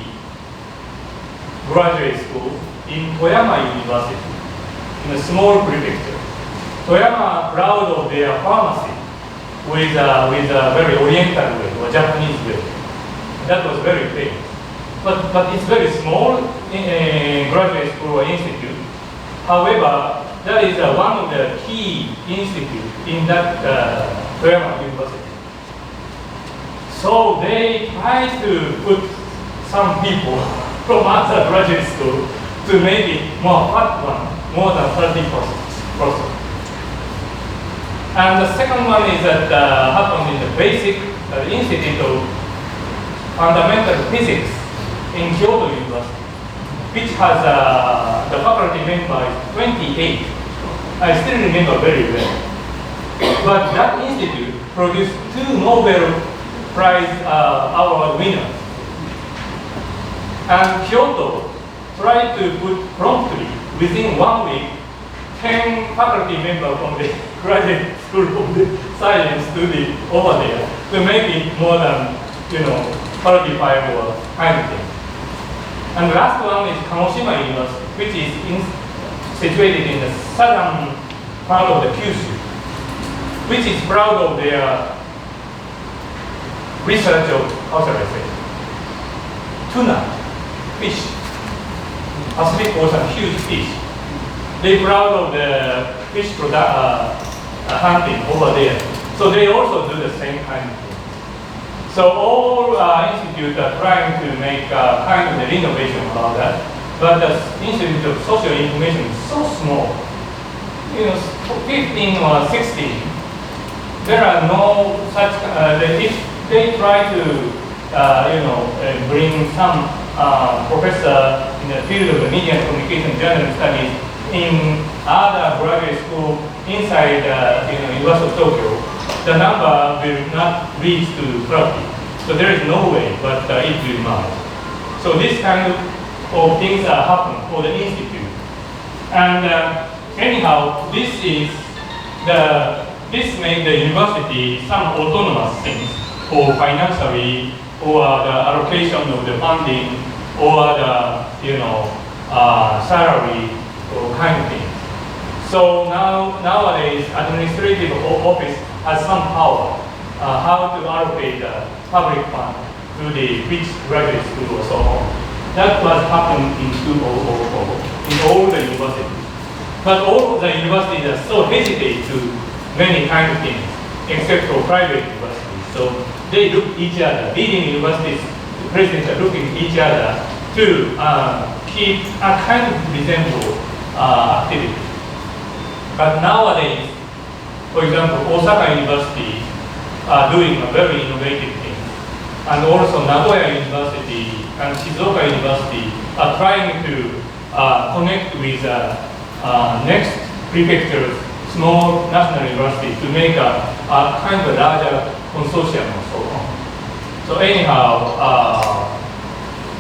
Graduate School in Toyama University, in a small prefecture. Toyama proud of their pharmacy with a very Oriental way or Japanese way. That was very famous. But it's very small graduate school or institute. However, that is one of the key institutes in that Toyama University. So they try to put some people from other graduate school to make it more fat one, more than 30%. And the second one is that happened in the basic Institute of Fundamental Physics in Kyoto University, which has the faculty member is 28. I still remember very well. But that institute produced 2 Nobel Prize award winners. And Kyoto tried to put promptly, within 1 week, 10 faculty members from the graduate school of the science study over there to make it more than 35 or kind of thing. And the last one is Kagoshima University, which is situated in the southern part of the Kyushu, which is proud of their research of, how shall I say, tuna, fish, Pacific Ocean, huge fish. They're proud of the fish hunting over there. So they also do the same kind of thing. So all institutes are trying to make kind of an innovation about that. But the Institute of Social Information is so small. 15 or 16. There are no such. If they try to, bring some professor in the field of media and communication journalism studies in other graduate school inside, University of Tokyo, the number will not reach to 30. So there is no way, but it will not. So this kind of things happen for the institute. And anyhow, this made the university some autonomous things for financially or the allocation of the funding or the salary or kind of thing. So nowadays administrative office has some power how to allocate the public fund to the which graduate school or so on. That was happened in 2004 in all the universities. But all of the universities are so hesitate to many kind of things, except for private universities. So they look each other. Leading universities, the presidents are looking each other to keep a kind of resemble activity. But nowadays, for example, Osaka University are doing a very innovative thing, and also Nagoya University and Shizuoka University are trying to connect with next prefecture's small national university to make a kind of larger consortium and so on. So anyhow,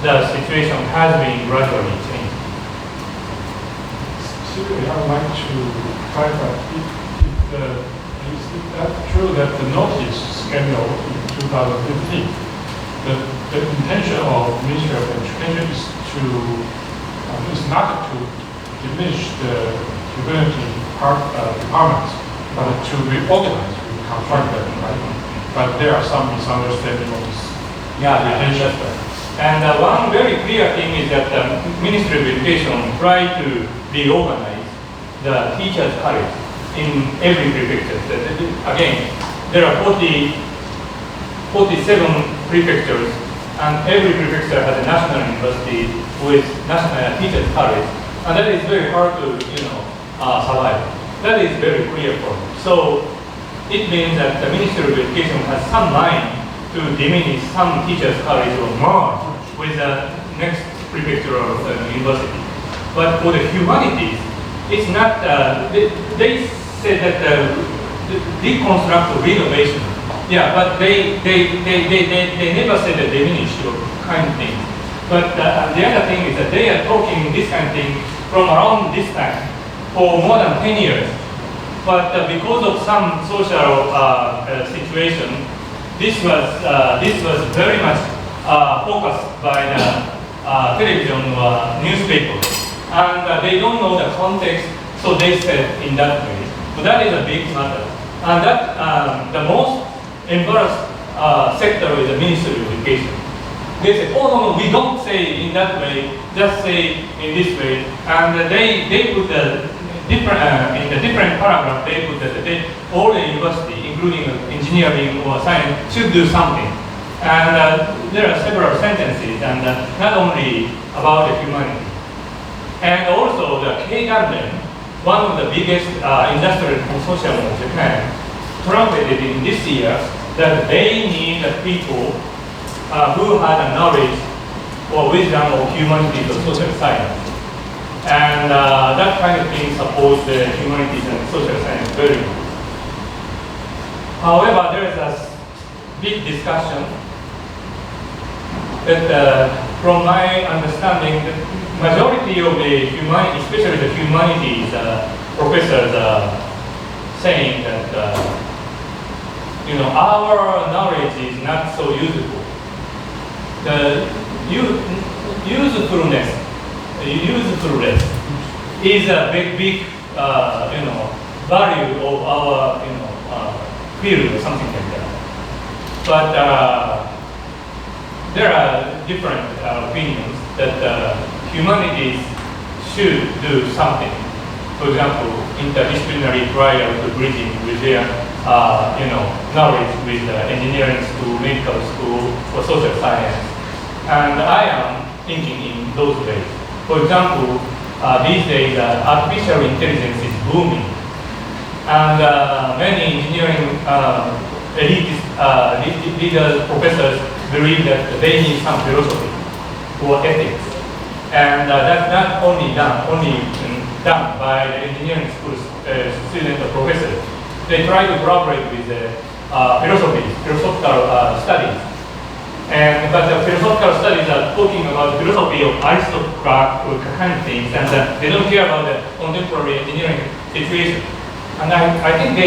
the situation has been gradually changed. Simply, I would like to clarify, is that true that the notice scandal in 2015, the intention of Ministry of Education is not to diminish the humanity departments, but to reorganize, reconstruct them, right? But there are some misunderstanding of this. Yeah, that's right. And one very clear thing is that the Ministry of Education tried to reorganize the teachers' college in every prefecture. Again, there are 47 prefectures, and every prefecture has a national university with national teachers' college, and that is very hard to survive. That is very clear for me. So it means that the Ministry of Education has some line to diminish some teachers' college or merge with the next prefecture of the university. But for the humanities, it's not. They say that deconstruct or renovation. Yeah, but they never say that diminish or kind of thing. But the other thing is that they are talking this kind of thing from around this time for more than 10 years. But because of some social situation, this was very much focused by the television or newspaper, and they don't know the context, so they said in that way. So that is a big matter, and that the most embarrassed sector is the Ministry of Education. They say, oh no, we don't say in that way, just say in this way, and they put the different in the different paragraph. They put that all the university, including engineering or science, should do something. And there are several sentences, and not only about the humanity. And also the K-Garden, one of the biggest industrial consortium of Japan, trumpeted in this year that they need people who had a knowledge or wisdom of humanities or social science. And that kind of thing supports the humanities and social science very much. However, there is a big discussion that from my understanding, the majority of the humanities, especially the humanities professors saying that our knowledge is not so useful. The usefulness is a big value of our field or something like that. But there are different opinions that humanities should do something. For example, interdisciplinary trial to bridging with their knowledge with engineering school, medical school, or social science. And I am thinking in those ways. For example, these days artificial intelligence is booming. And many engineering leaders, professors believe that they need some philosophy or ethics. And that's not only done by the engineering school students or professors. They try to collaborate with the philosophical studies. But the philosophical studies are talking about the philosophy of Aristotle or kind of things, and they don't care about the contemporary engineering situation. And I think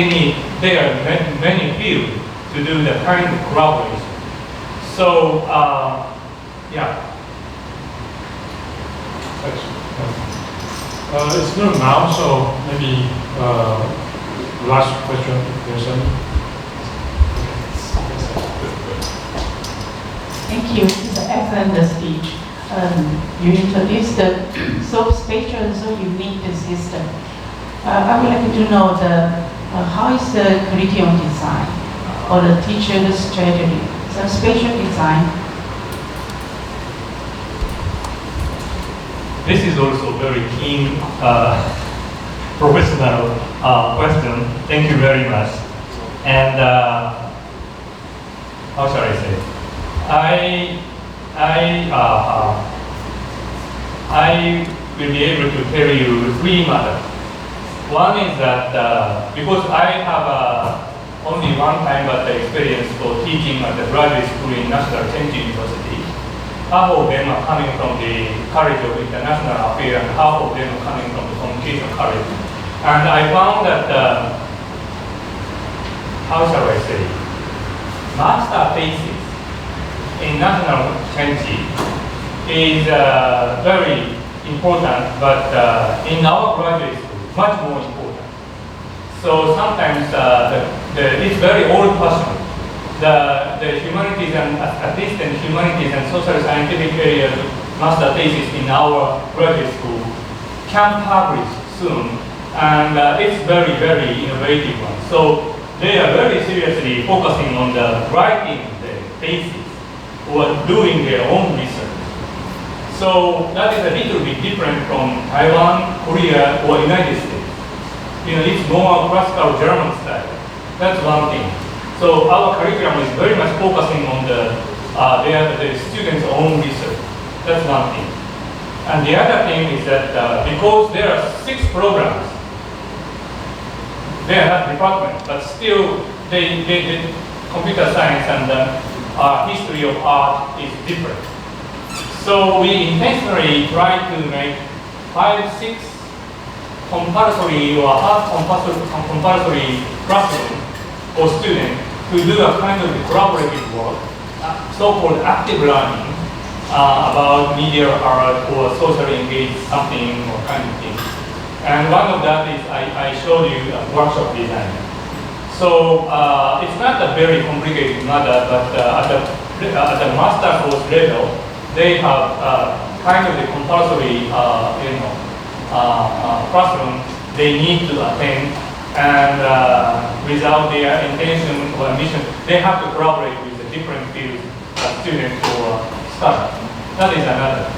there are many fields to do the kind of collaboration. So, yeah. It's noon now, so maybe last question, Wilson. Thank you. It's an excellent speech. You introduced the so spatial and so unique system. I would like to know how is the curriculum design or the teacher's strategy? So spatial design. This is also very keen professional question. Thank you very much. And how shall I say? I will be able to tell you three matters. One is that because I have only one time but the experience for teaching at the graduate school in National Change University. Half of them are coming from the College of International Affairs and half of them are coming from the Communication College. And I found that, how shall I say, master thesis in national change is very important, but in our graduate school, much more important. So sometimes it's very old-fashioned. The humanities and at least in humanities and social scientific areas master thesis in our graduate school can publish soon, and it's very, very innovative one. So they are very seriously focusing on the writing the thesis or doing their own research. So that is a little bit different from Taiwan, Korea, or United States. It's more classical German style. That's one thing. So our curriculum is very much focusing on the students' own research. That's one thing. And the other thing is that because there are 6 programs, they are not departments, but still they computer science and history of art is different. So we intentionally try to make 5, 6 compulsory or half compulsory classroom for students to do a kind of collaborative work, so-called active learning about media art or socially engaged something or kind of thing. And one of that is I showed you a workshop design. So it's not a very complicated matter, but at the master course level, they have kind of the compulsory classroom they need to attend. And without their intention or ambition, they have to collaborate with the different fields, students or staff. That is another.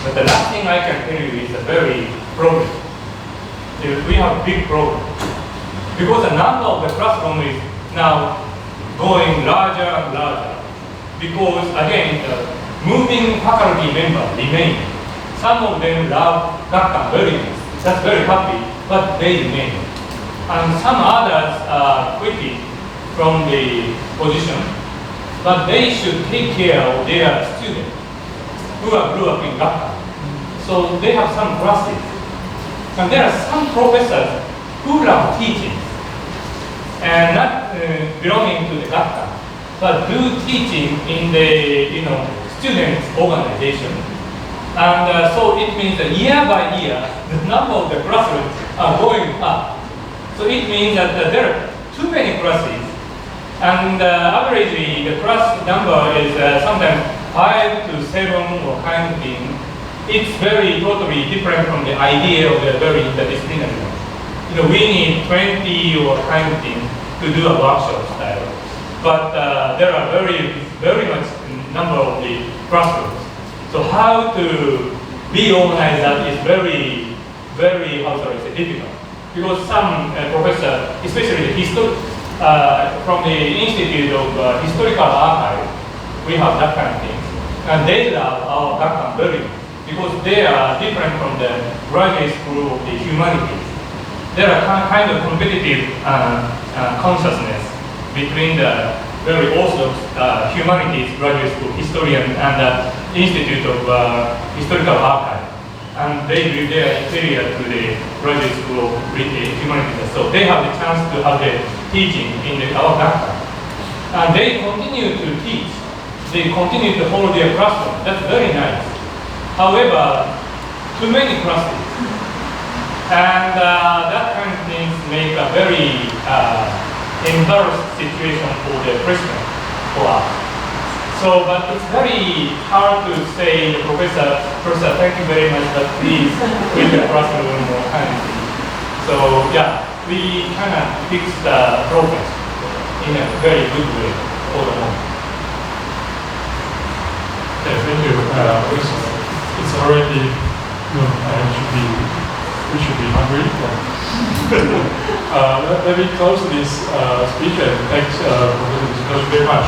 But the last thing I can tell you is a very problem. We have a big problem. Because the number of the classroom is now going larger and larger. Because again, the moving faculty members remain. Some of them love Gakkan very much. That's very happy, but they remain. And some others quitted from the position, but they should take care of their students who are grew up in Gakkan. So they have some classes. And there are some professors who love teaching and not belonging to the Gakkan, but do teaching in the students' organization. And so it means that year by year, the number of the classrooms are going up. So it means that there are too many classes, and averagely the class number is sometimes 5 to 7 or kind of thing. It's very totally different from the idea of the very interdisciplinary. We need 20 or kind of thing. to do a workshop style. But there are very much number of the classrooms. So how to be organized that is very, how shall I say, difficult. Because some professor, especially from the Institute of Historical Archive, we have that kind of thing. And they love our background very much because they are different from the graduate school of the humanities. There are kind of competitive consciousness between the very orthodox humanities graduate school historian and the Institute of Historical Archive. And they give their inferior to the graduate school of humanities. So they have the chance to have the teaching in our background. And they continue to teach. They continue to hold their classroom. That's very nice. However, too many classes. And that kind of things make a very embarrassed situation for the freshmen for us. So, but it's very hard to say, Professor, thank you very much, but please make the classroom more kind of thing. So, yeah, we kind of fix the problem in a very good way for the moment. Okay, thank you. It's already noon. We should be hungry. Let me close this speech and thanks Professor Mizukoshi very much.